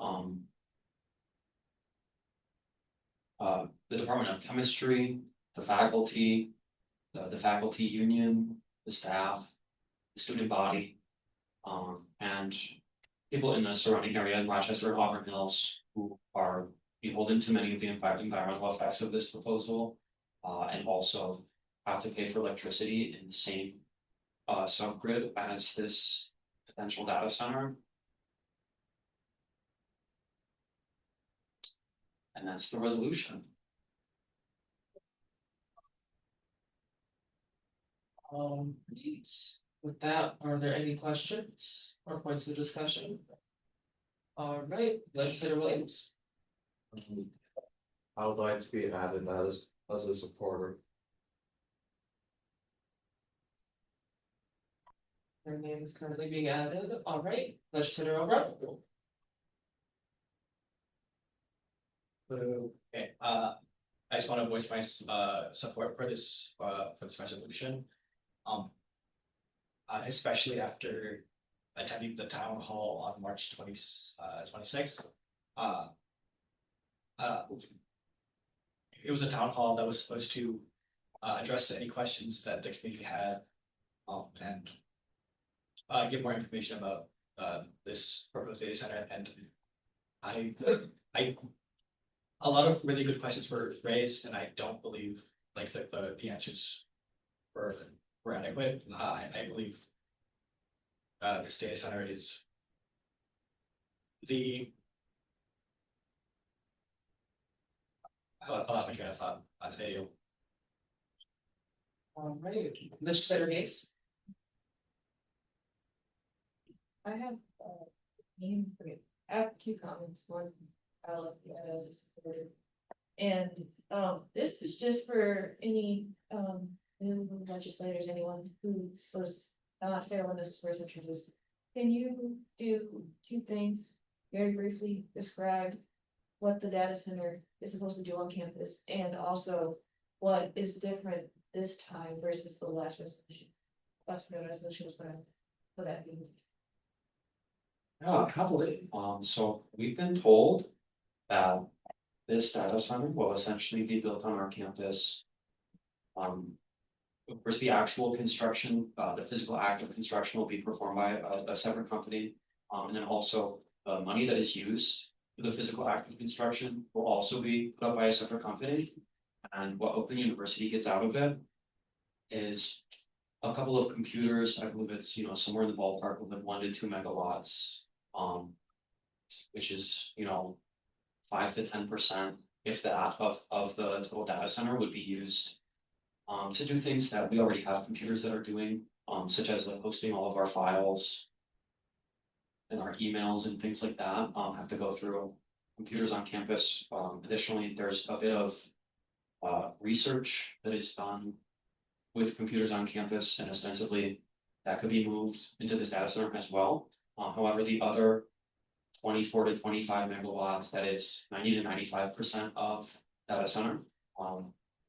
The Department of Chemistry, the faculty, the faculty union, the staff, the student body, and people in the surrounding area in Rochester and Auburn Hills who are beholden to many of the environmental effects of this proposal, and also have to pay for electricity in the same subgrid as this potential data center. And that's the resolution. With that, are there any questions or points of discussion? All right, Legislator Williams. I would like to be added as a supporter. Your name is currently being added. All right, Legislator O'Brien. Okay, I just want to voice my support for this resolution. Especially after attending the town hall on March 26th. It was a town hall that was supposed to address any questions that the community had, and give more information about this proposed data center. And a lot of really good questions were raised, and I don't believe like the answers were adequate. I believe this data center is I'll have my train of thought on video. All right, Legislator Case. I have, I have two comments, one, I love the as a supporter. And, this is just for any, new legislators, anyone who was not there when this was first introduced. Can you do two things, very briefly describe what the data center is supposed to do on campus, and also what is different this time versus the last resolution? Last resolution was for that meeting. Yeah, happily. So we've been told that this data center will essentially be built on our campus. Of course, the actual construction, the physical act of construction will be performed by a separate company. And then also the money that is used for the physical act of construction will also be put up by a separate company. And what Oakland University gets out of it is a couple of computers. I believe it's, somewhere in the ballpark of like 1 to 2 megawatts, which is, 5 to 10%, if that, of the total data center would be used to do things that we already have computers that are doing, such as like hosting all of our files and our emails and things like that, have to go through computers on campus. Additionally, there's a bit of research that is done with computers on campus, and ostensibly that could be moved into this data center as well. However, the other 24 to 25 megawatts, that is 90 to 95% of data center,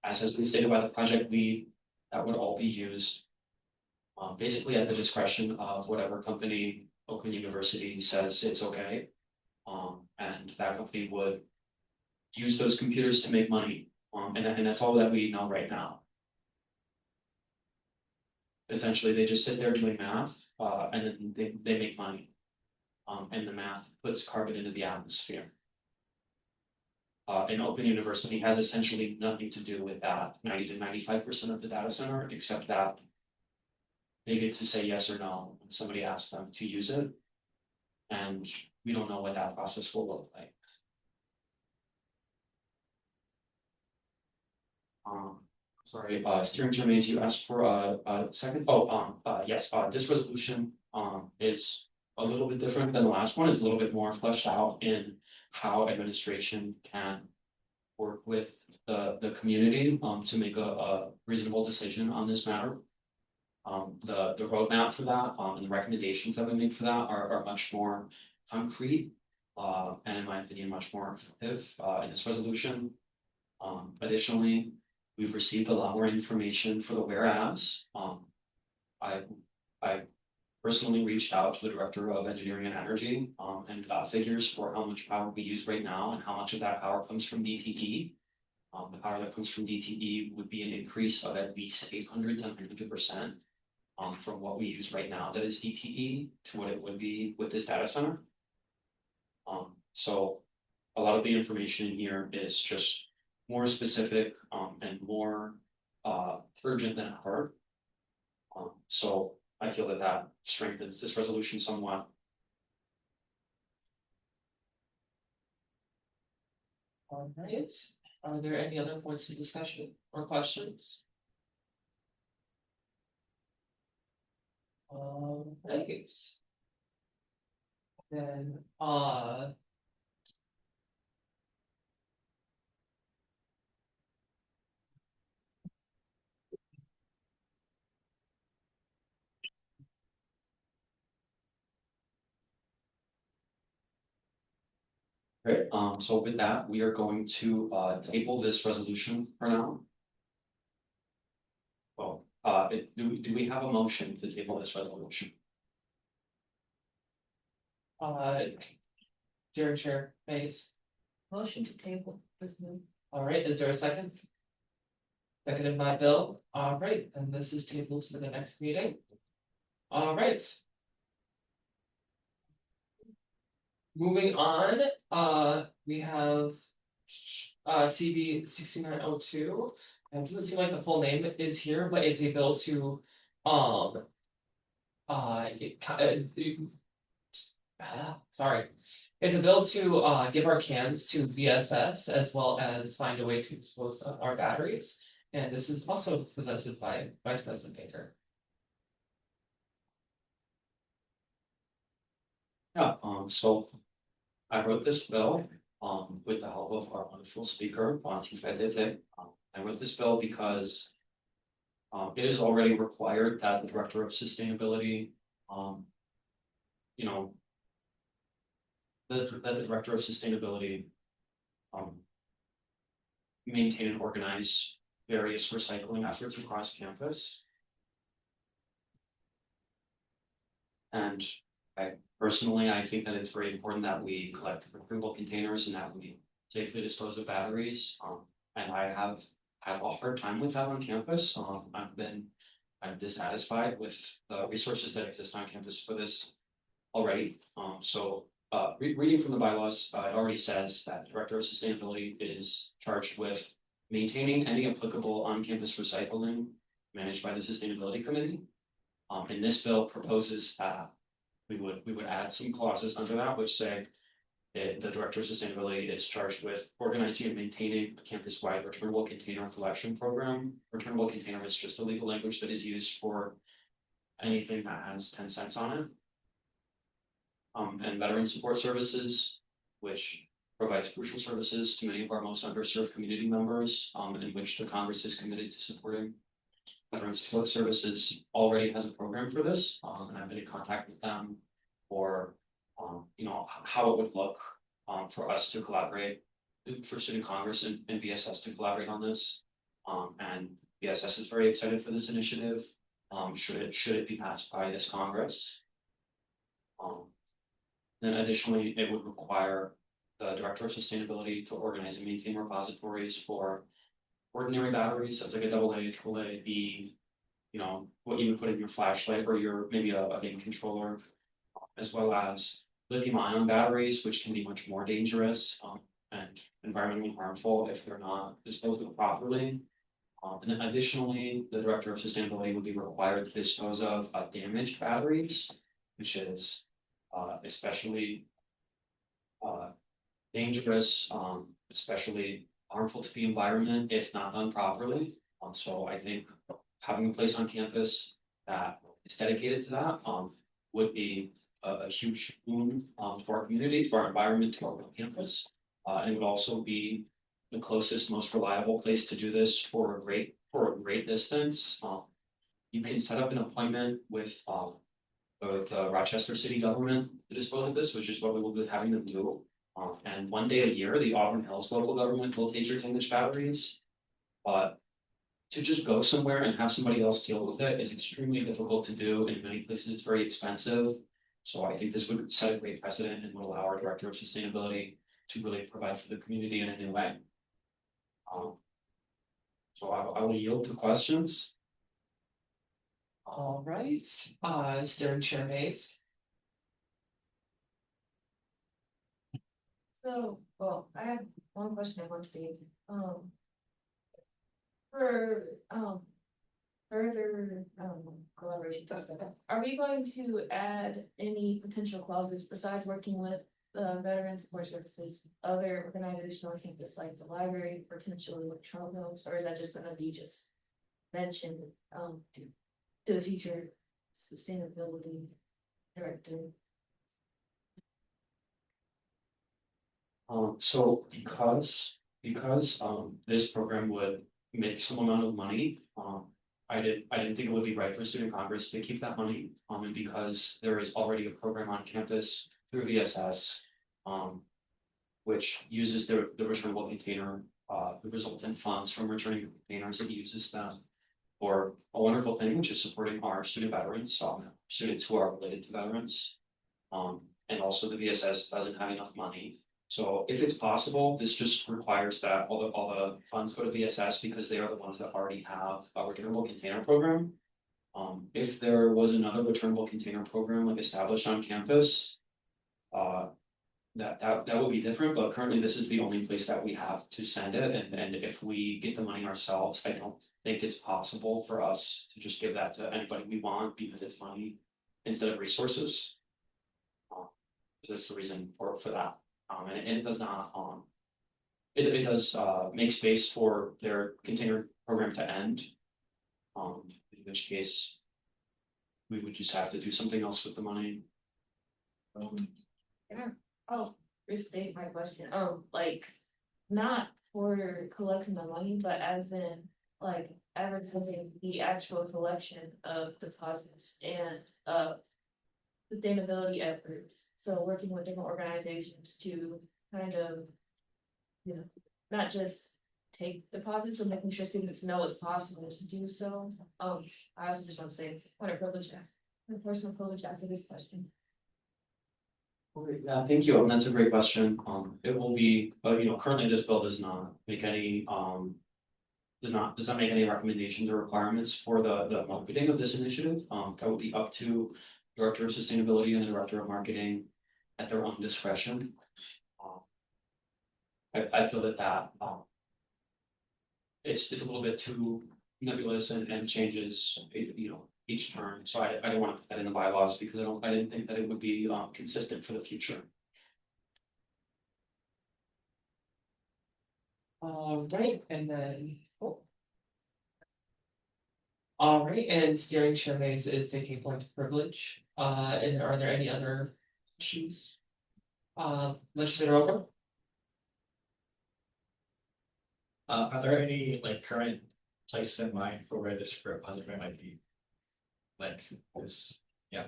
as has been stated by the project lead, that would all be used. Basically at the discretion of whatever company Oakland University says it's okay. And that company would use those computers to make money. And that's all that we know right now. Essentially, they just sit there doing math, and then they make money. And the math puts carbon into the atmosphere. And Oakland University has essentially nothing to do with that 90 to 95% of the data center, except that they get to say yes or no when somebody asks them to use it. And we don't know what that process will look like. Sorry, steering chair Mays, you asked for a second. Yes, this resolution is a little bit different than the last one. It's a little bit more fleshed out in how administration can work with the community to make a reasonable decision on this matter. The roadmap for that and the recommendations that we make for that are much more concrete and in my opinion, much more effective in this resolution. Additionally, we've received a lot more information for the whereas. I personally reached out to the Director of Engineering and Energy and got figures for how much power we use right now and how much of that power comes from DTE. The power that comes from DTE would be an increase of at least 800 to 900% from what we use right now that is DTE to what it would be with this data center. So a lot of the information in here is just more specific and more urgent than ever. So I feel that strengthens this resolution somewhat. All right, are there any other points of discussion or questions? Right. Then, Great, so with that, we are going to table this resolution for now. Well, do we have a motion to table this resolution? Steering chair Mays. Motion to table this move. All right, is there a second? Seconded by Bill. All right, and this is tabled for the next meeting. All right. Moving on, we have CB 6902. And it doesn't seem like the full name is here, but it's a bill to sorry. It's a bill to give our cans to VSS as well as find a way to dispose of our batteries. And this is also presented by Vice President Baker. Yeah, so I wrote this bill with the help of our wonderful speaker, Bonsi Fedete. I wrote this bill because it is already required that the Director of Sustainability, that the Director of Sustainability maintain and organize various recycling efforts across campus. And personally, I think that it's very important that we collect returnable containers and that we safely dispose of batteries. And I have had a hard time with that on campus. I've been kind of dissatisfied with the resources that exist on campus for this already. Reading from the bylaws, it already says that the Director of Sustainability is charged with maintaining any applicable on-campus recycling managed by the Sustainability Committee. And this bill proposes that we would add some clauses under that which say that the Director of Sustainability is charged with organizing and maintaining a campus-wide returnable container collection program. Returnable container is just a legal language that is used for anything that has 10 cents on it. And veteran support services, which provides crucial services to many of our most underserved community members, in which the Congress is committed to supporting. Veteran support services already has a program for this, and I've been in contact with them for, how it would look for us to collaborate, for Student Congress and VSS to collaborate on this. And BSS is very excited for this initiative, should it be passed by this Congress. Then additionally, it would require the Director of Sustainability to organize and maintain repositories for ordinary batteries, that's like a AA, AAA, B, you know, what you would put in your flashlight or your, maybe a game controller, as well as lithium ion batteries, which can be much more dangerous, and environmentally harmful if they're not disposed of properly. And then additionally, the Director of Sustainability would be required to dispose of damaged batteries, which is especially dangerous, especially harmful to the environment if not done properly. So I think having a place on campus that is dedicated to that would be a huge boon to our community, to our environment, to our campus. And it would also be the closest, most reliable place to do this for a great distance. You can set up an appointment with the Rochester City government to dispose of this, which is what we will be having them do. And one day a year, the Auburn Hills local government will take your damaged batteries. But to just go somewhere and have somebody else deal with it is extremely difficult to do. In many places, it's very expensive. So I think this would set a great precedent and would allow our Director of Sustainability to really provide for the community in a new way. So I will yield to questions. All right, Steering Chair Mays. So, well, I have one question I want to see. For, further, collaboration stuff, are we going to add any potential clauses besides working with the Veteran Support Services, other organizations on campus, like the library, potentially with Charles, or is that just gonna be just mentioned, to the future sustainability director? So because this program would make some amount of money, I didn't think it would be right for Student Congress to keep that money. And because there is already a program on campus through VSS, which uses the returnable container, the resultant funds from returning containers, it uses them for a wonderful thing, which is supporting our student veterans, students who are related to veterans. And also the VSS doesn't have enough money. So if it's possible, this just requires that all the funds go to VSS because they are the ones that already have a returnable container program. If there was another returnable container program like established on campus, that would be different, but currently this is the only place that we have to send it. And if we get the money ourselves, I don't think it's possible for us to just give that to anybody we want because it's money instead of resources. That's the reason for that. And it does not, it does make space for their container program to end. In which case we would just have to do something else with the money. Yeah. Oh, restate my question. Like, not for collecting the money, but as in, like, advertising the actual collection of deposits and sustainability efforts. So working with different organizations to kind of, you know, not just take deposits, but making sure students know it's possible to do so. I also just want to say, what a privilege, a personal privilege after this question. Yeah, thank you. And that's a great question. It will be, but you know, currently this bill does not make any, does not make any recommendations or requirements for the marketing of this initiative. That would be up to Director of Sustainability and the Director of Marketing at their own discretion. I feel that it's a little bit too nebulous and changes, you know, each term. So I don't want to put that in the bylaws because I didn't think that it would be consistent for the future. Right, and then. All right, and Steering Chair Mays is taking points of privilege. And are there any other issues? Legislator Oakland? Are there any like current places in mind for where this repository might be? Like this, yeah.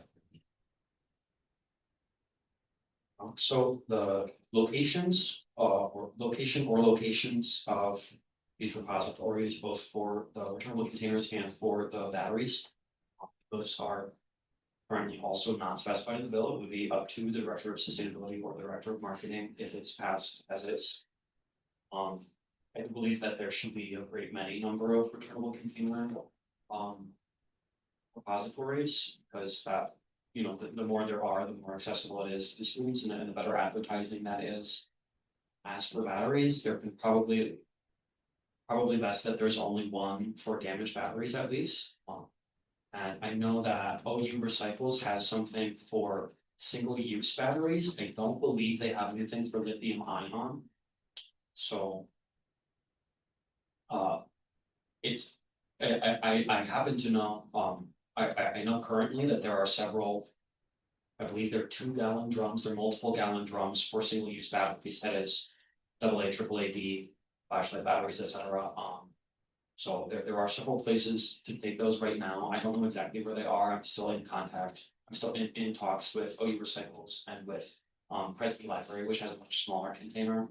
So the locations or locations of these repositories, both for the returnable containers and for the batteries. Those are currently also not specified in the bill. It would be up to the director of sustainability or the director of marketing if it's passed as is. I believe that there should be a great many number of returnable container repositories, because that, you know, the more there are, the more accessible it is to students, and the better advertising that is. As for batteries, there can probably best that there's only one for damaged batteries at least. And I know that OU Recycles has something for single-use batteries. I don't believe they have anything for lithium ion. So. It's, I happen to know, I know currently that there are several. I believe there are 2-gallon drums, there are multiple gallon drums for single-use batteries, that is AA, AAA, flashlight batteries, etc. So there are several places to take those right now. I don't know exactly where they are. I'm still in contact. I'm still in talks with OU Recycles and with Presby Library, which has a much smaller container.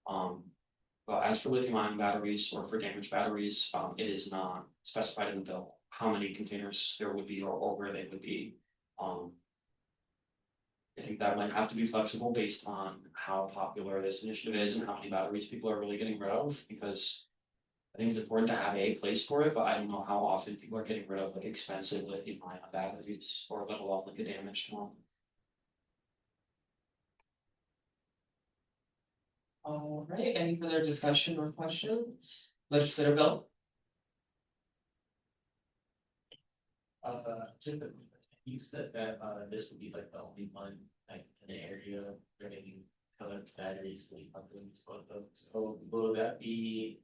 But as for lithium ion batteries or for damaged batteries, it is not specified in the bill how many containers there would be or where they would be. I think that might have to be flexible based on how popular this initiative is and how many batteries people are really getting rid of, because I think it's important to have a place for it, but I don't know how often people are getting rid of like expensive lithium ion batteries, or let alone like a damaged one. All right, any further discussion or questions? Legislator Bill? Just you said that this would be like the only one like in the area where they can collect batteries like so will that be,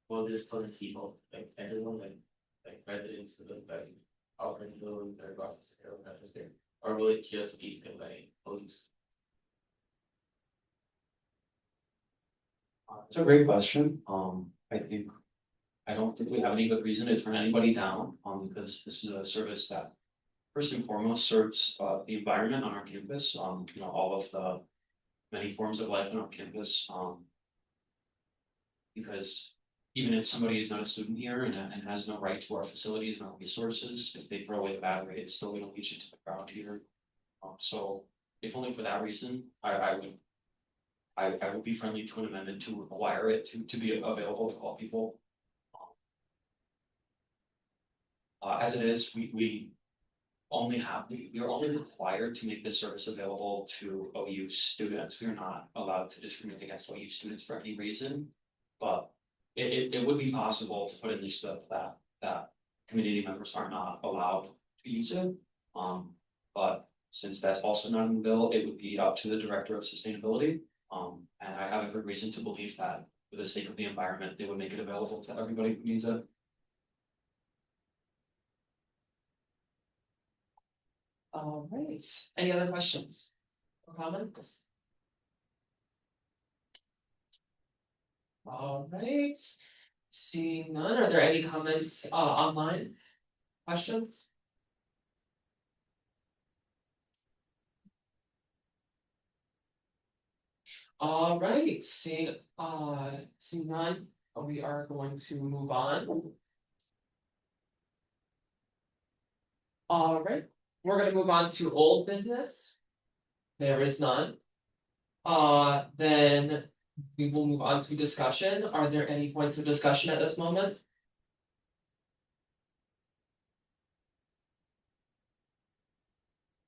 will this for the people, like everyone, like residents of the like Auburn Hills or Rochester or Rochester, or will it just be for like police? It's a great question. I don't think we have any good reason to turn anybody down, because this is a service that first and foremost serves the environment on our campus, you know, all of the many forms of life on our campus. Because even if somebody is not a student here and has no right to our facilities and our resources, if they throw away the battery, it's still going to leach into the ground here. So if only for that reason, I would be friendly to an amendment to require it to be available to all people. As it is, we are only required to make this service available to OU students. We are not allowed to discriminate against OU students for any reason. But it would be possible to put in this bill that community members are not allowed to use it. But since that's also not in the bill, it would be up to the director of sustainability. And I have every reason to believe that for the sake of the environment, they would make it available to everybody who needs it. All right, any other questions or comments? All right, seeing none, are there any comments online? Questions? All right, seeing none, we are going to move on. All right, we're gonna move on to old business. There is none. Then we will move on to discussion. Are there any points of discussion at this moment?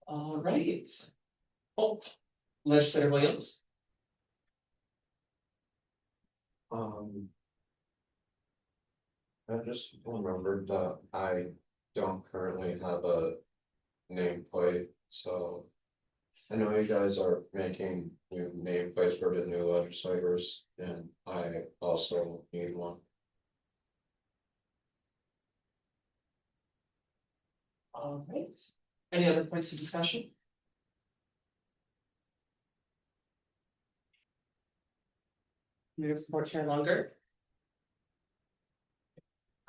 All right. Oh, Legislator Williams. I just remembered that I don't currently have a nameplate, so. I know you guys are making new nameplates for the new legislators, and I also need one. All right. Any other points of discussion? Leader Support Chair Longer.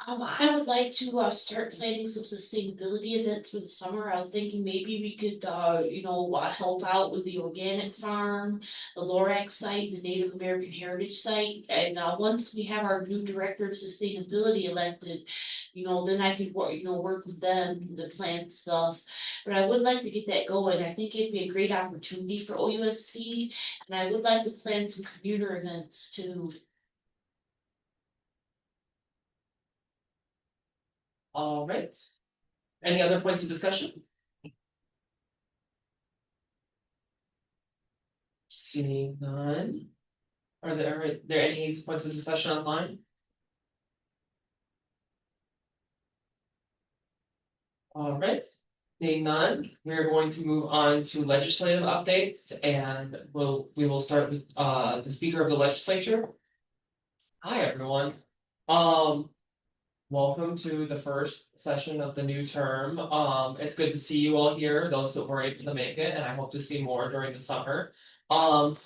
I would like to start planning some sustainability events for the summer. I was thinking maybe we could, help out with the organic farm, the Lorax site, the Native American Heritage site. And once we have our new director of sustainability elected, then I could work with them to plan stuff. But I would like to get that going. I think it'd be a great opportunity for OUSC, and I would like to plan some commuter events too. All right. Any other points of discussion? Seeing none. Are there any points of discussion online? All right. Seeing none, we're going to move on to legislative updates, and we will start with the Speaker of the Legislature. Hi, everyone. Welcome to the first session of the new term. It's good to see you all here, those that were able to make it, and I hope to see more during the summer. I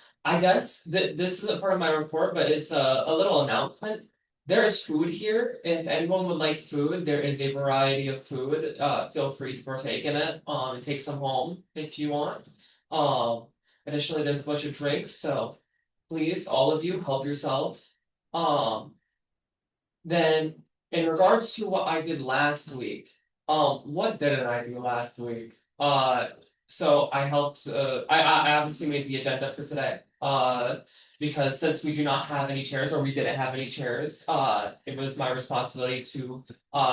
guess that this isn't part of my report, but it's a little announcement. There is food here. If anyone would like food, there is a variety of food. Feel free to partake in it, and take some home if you want. Additionally, there's a bunch of drinks, so please, all of you, help yourself. Then in regards to what I did last week, what didn't I do last week? So I helped, I obviously made the agenda for today. Because since we do not have any chairs, or we didn't have any chairs, it was my responsibility to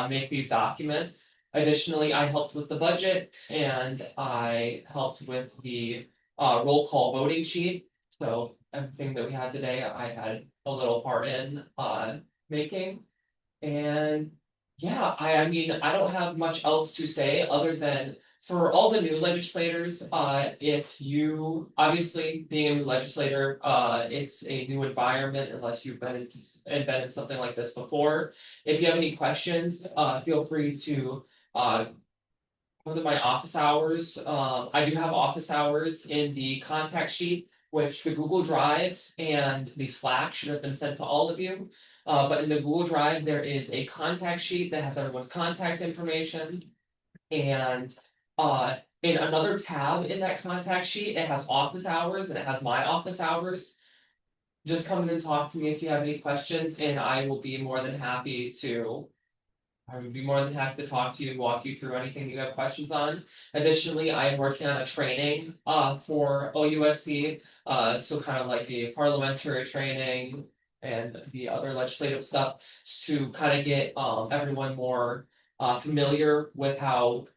make these documents. Additionally, I helped with the budget, and I helped with the roll call voting sheet. So everything that we had today, I had a little part in making. And yeah, I mean, I don't have much else to say other than for all the new legislators, if you, obviously being a new legislator, it's a new environment unless you've been in something like this before. If you have any questions, feel free to go to my office hours. I do have office hours in the contact sheet, which the Google Drive and the Slack should have been sent to all of you. But in the Google Drive, there is a contact sheet that has everyone's contact information. And in another tab in that contact sheet, it has office hours and it has my office hours. Just come in and talk to me if you have any questions, and I would be more than happy to talk to you, walk you through anything you have questions on. Additionally, I am working on a training for OUSC, so kind of like a parliamentary training and the other legislative stuff to kind of get everyone more familiar with how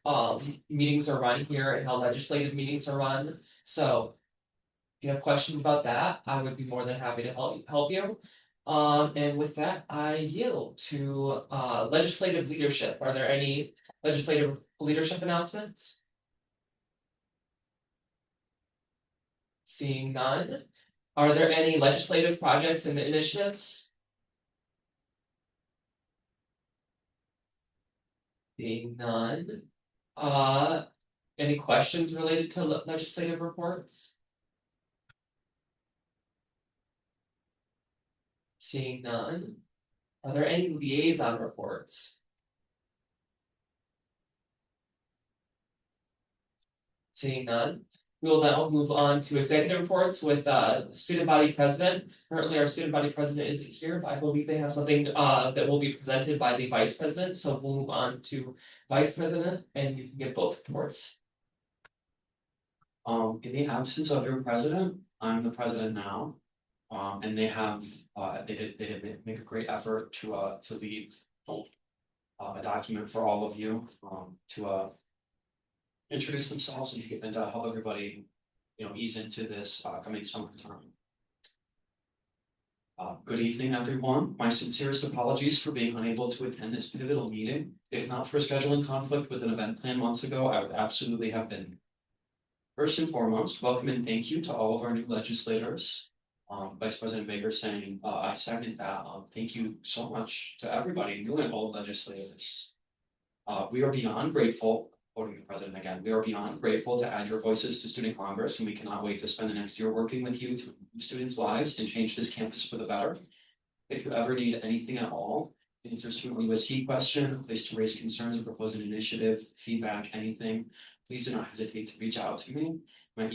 meetings are run here and how legislative meetings are run. So if you have questions about that, I would be more than happy to help you. And with that, I yield to legislative leadership. Are there any legislative leadership announcements? Seeing none. Are there any legislative projects and initiatives? Seeing none. Any questions related to legislative reports? Seeing none. Are there any liaison reports? Seeing none. We will now move on to executive reports with student body president. Currently, our student body president isn't here, but I believe they have something that will be presented by the vice president. So we'll move on to vice president, and you can get both reports. In the absence of your president, I'm the president now. And they have, they did make a great effort to leave a document for all of you, to introduce themselves and to help everybody, ease into this coming summertime. Good evening, everyone. My sincerest apologies for being unable to attend this pivotal meeting. If not for a scheduling conflict with an event plan months ago, I would absolutely have been. First and foremost, welcome and thank you to all of our new legislators. Vice President Baker saying, I second that. Thank you so much to everybody, new and old legislators. We are beyond grateful, quoting the president again, we are beyond grateful to add your voices to Student Congress, and we cannot wait to spend the next year working with you to improve students' lives and change this campus for the better. If you ever need anything at all, answer student USC question, a place to raise concerns or propose an initiative, feedback, anything, please do not hesitate to reach out to me. My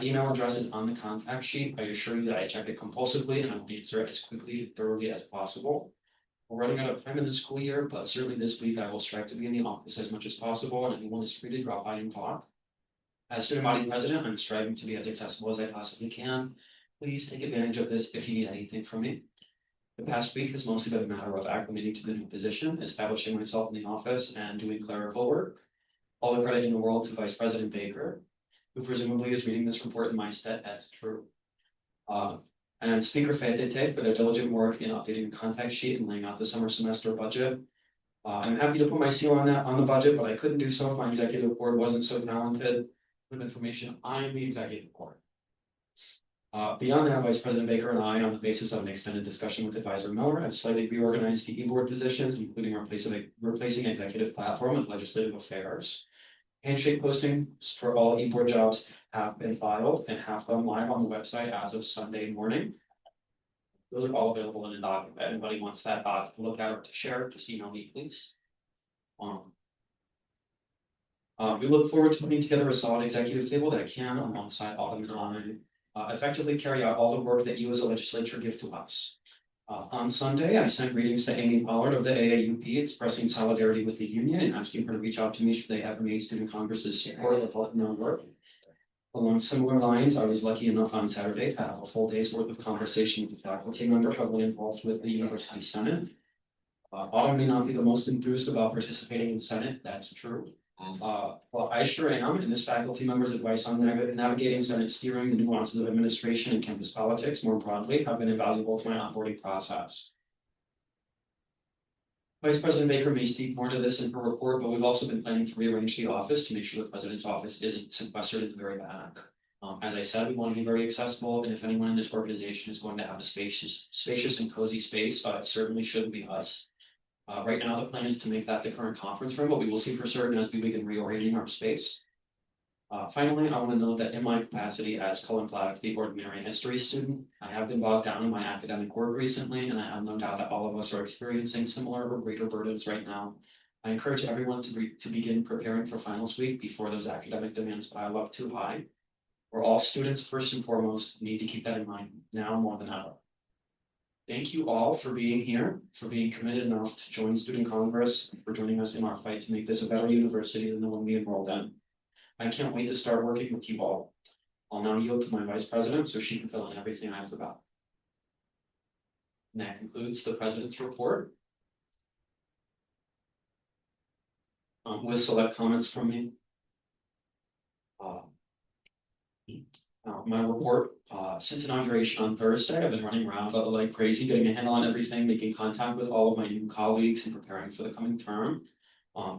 email address is on the contact sheet. I assure you that I check it compulsively and I will answer it as quickly and thoroughly as possible. We're running out of time in the school year, but certainly this week I will strive to be in the office as much as possible, and anyone is free to drop by and talk. As student body president, I'm striving to be as accessible as I possibly can. Please take advantage of this if you need anything from me. The past week has mostly been a matter of acclimating to the new position, establishing myself in the office, and doing clerical work. All the credit in the world to Vice President Baker, who presumably is reading this report in my stead as true. And Speaker Fetete for their diligent work in updating the contact sheet and laying out the summer semester budget. I'm happy to put my seal on the budget, but I couldn't do so if my executive board wasn't so talented. With information, I'm the executive board. Beyond that, Vice President Baker and I, on the basis of an extended discussion with Advisor Miller, have slightly reorganized the e-board positions, including replacing executive platform with legislative affairs. Handshake postings for all e-board jobs have been filed and have gone live on the website as of Sunday morning. Those are all available in a document. If anybody wants that to look at or to share, just email me, please. We look forward to putting together a solid executive table that can, alongside Autumn and I, effectively carry out all the work that you as a legislature give to us. On Sunday, I sent greetings to Amy Pollard of the AAUP, expressing solidarity with the union and asking her to reach out to me should they have any student Congress's support with all no work. Along similar lines, I was lucky enough on Saturday to have a full day's worth of conversation with the faculty member heavily involved with the University Senate. Autumn may not be the most enthused about participating in the Senate, that's true. Well, I sure am, and this faculty member's advice on navigating Senate steering, the nuances of administration and campus politics more broadly have been invaluable to my onboarding process. Vice President Baker may speak more to this in her report, but we've also been planning to rearrange the office to make sure the president's office isn't sequestered in the very back. As I said, we want to be very accessible, and if anyone in this organization is going to have a spacious and cozy space, it certainly shouldn't be us. Right now, the plan is to make that the current conference room, but we will see for certain as we begin reorienting our space. Finally, I want to note that in my capacity as Cullen Platt, the ordinary history student, I have been bogged down in my academic work recently, and I have no doubt that all of us are experiencing similar or greater burdens right now. I encourage everyone to begin preparing for finals week before those academic demands pile up too high. We're all students first and foremost, need to keep that in mind now more than ever. Thank you all for being here, for being committed enough to join Student Congress, and for joining us in our fight to make this a better university than the one we enrolled in. I can't wait to start working with you all. I'll now yield to my vice president so she can fill in everything I forgot. And that concludes the president's report. With select comments from me. My report, since inauguration on Thursday, I've been running around like crazy, getting a handle on everything, making contact with all of my new colleagues and preparing for the coming term.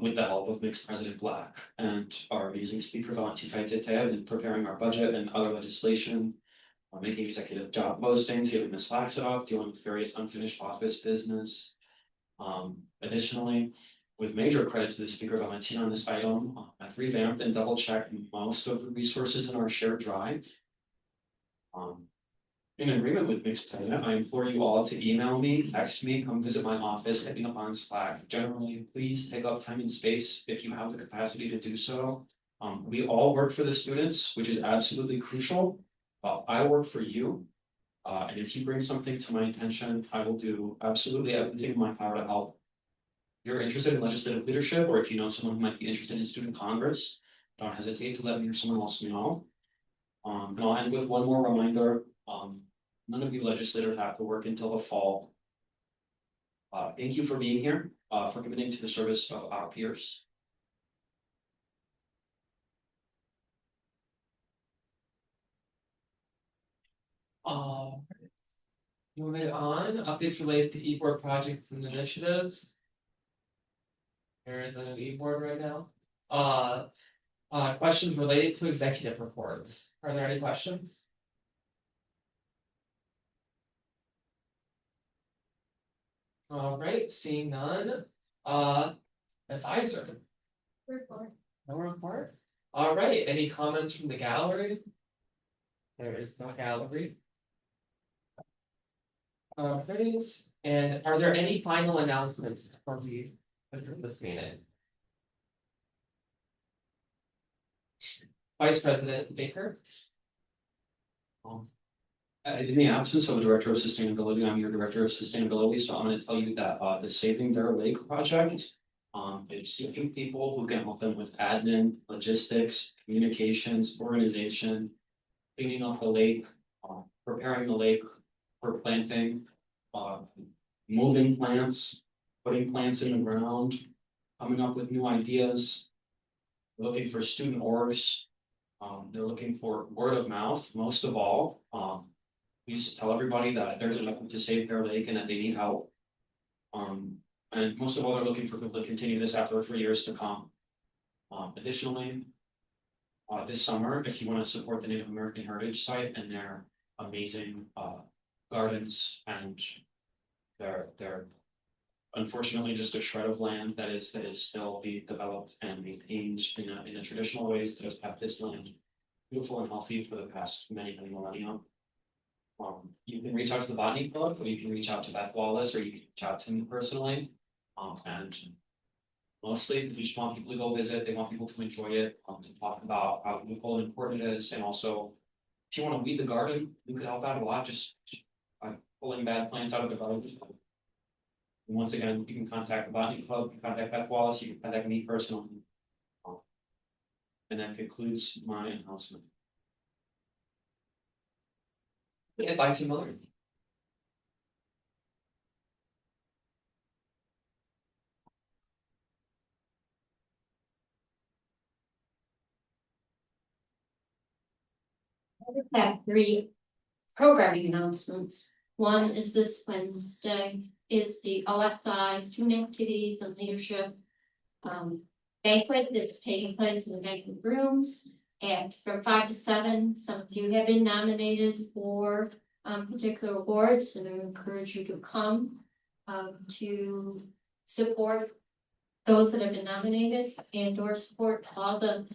With the help of Mixed President Black and our amazing speaker, Valenci Faitete, I've been preparing our budget and other legislation, making executive job postings, getting the Slack set up, dealing with various unfinished office business. Additionally, with major credit to the speaker Valentina on this item, I've revamped and double-checked most of the resources in our shared drive. In agreement with Mixed President, I implore you all to email me, text me, come visit my office, hit me up on Slack. Generally, please take up time and space if you have the capacity to do so. We all work for the students, which is absolutely crucial. I work for you. And if you bring something to my attention, I will do absolutely everything in my power to help. If you're interested in legislative leadership, or if you know someone who might be interested in Student Congress, don't hesitate to let me or someone else know. And I'll end with one more reminder. None of you legislators have to work until the fall. Thank you for being here, for committing to the service of our peers. Moving on, updates related to e-board projects and initiatives. There is an e-board right now. Questions related to executive reports. Are there any questions? All right, seeing none. Advisor. Report. No report. All right, any comments from the gallery? There is no gallery. Things. And are there any final announcements before we adjourn this meeting? Vice President Baker? In the absence of a director of sustainability, I'm your director of sustainability, so I'm gonna tell you that, the Saving Bear Lake project. It's seeking people who can help them with admin, logistics, communications, organization. Cleaning up the lake, preparing the lake for planting, moving plants, putting plants in the ground. Coming up with new ideas. Looking for student orgs. They're looking for word of mouth, most of all. Please tell everybody that they're looking to save Bear Lake and that they need help. And most of all, they're looking for people to continue this effort for years to come. Additionally, this summer, if you want to support the Native American Heritage Site and their amazing gardens and their unfortunately just a shred of land that is still being developed and maintained in the traditional ways that have kept this land beautiful and healthy for the past many millennia. You can reach out to the Botany Club, or you can reach out to Beth Wallace, or you can reach out to me personally. And mostly, we just want people to go visit. They want people to enjoy it, to talk about how beautiful and important it is. And also, if you want to weed the garden, you could help out a lot just by pulling bad plants out of the garden. And once again, you can contact the Botany Club, you can contact Beth Wallace, you can contact me personally. And that concludes my announcement. Vice Miller? I have 3 programming announcements. One is this Wednesday is the OSI Student Activities and Leadership banquet that's taking place in the banquet rooms and from 5 to 7. Some of you have been nominated for particular awards, and I encourage you to come to support those that have been nominated and or support all the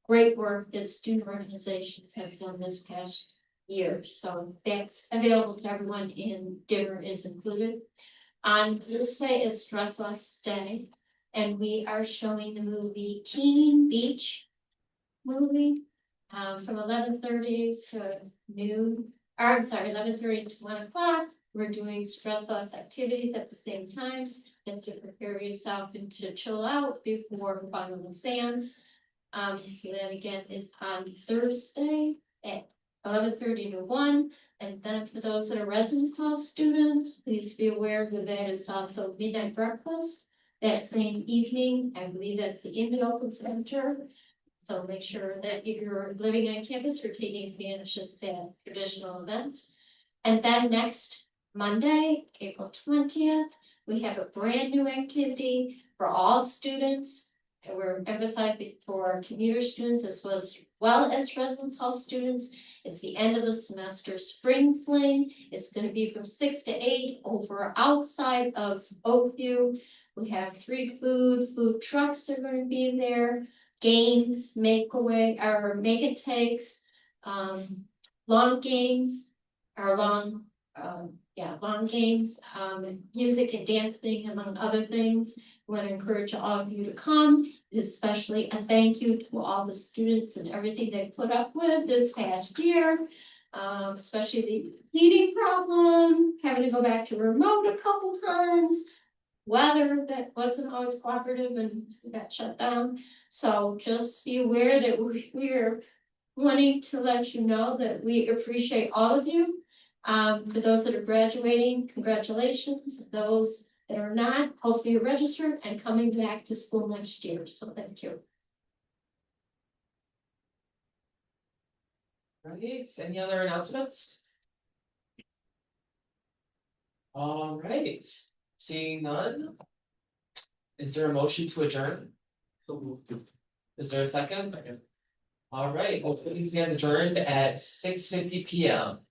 great work that student organizations have done this past year. So that's available to everyone, and dinner is included. On Thursday is Stress Less Day, and we are showing the movie Teen Beach movie from 11:30 to noon. Or, I'm sorry, 11:30 to 1 o'clock. We're doing stress less activities at the same time, just to prepare yourself and to chill out before final exams. So that again is on Thursday at 11:30 to 1. And then for those that are residence hall students, please be aware that that is also midnight breakfast that same evening. I believe that's in the Oakland Center. So make sure that if you're living on campus, you're taking advantage of that traditional event. And then next Monday, April 20th, we have a brand new activity for all students. And we're emphasizing for commuter students as well as residence hall students. It's the end of the semester spring fling. It's going to be from 6 to 8 over outside of Oakview. We have 3 food trucks are going to be there. Games, make it takes, long games, long games, music and dancing, among other things. I want to encourage all of you to come, especially a thank you to all the students and everything they put up with this past year. Especially the heating problem, having to go back to remote a couple times. Weather that wasn't always cooperative and got shut down. So just be aware that we're wanting to let you know that we appreciate all of you. For those that are graduating, congratulations. Those that are not, hopefully you're registered and coming back to school next year. So thank you. Right, any other announcements? All right, seeing none. Is there a motion to adjourn? Is there a second? All right, well, please stand adjourned at 6:50 p.m.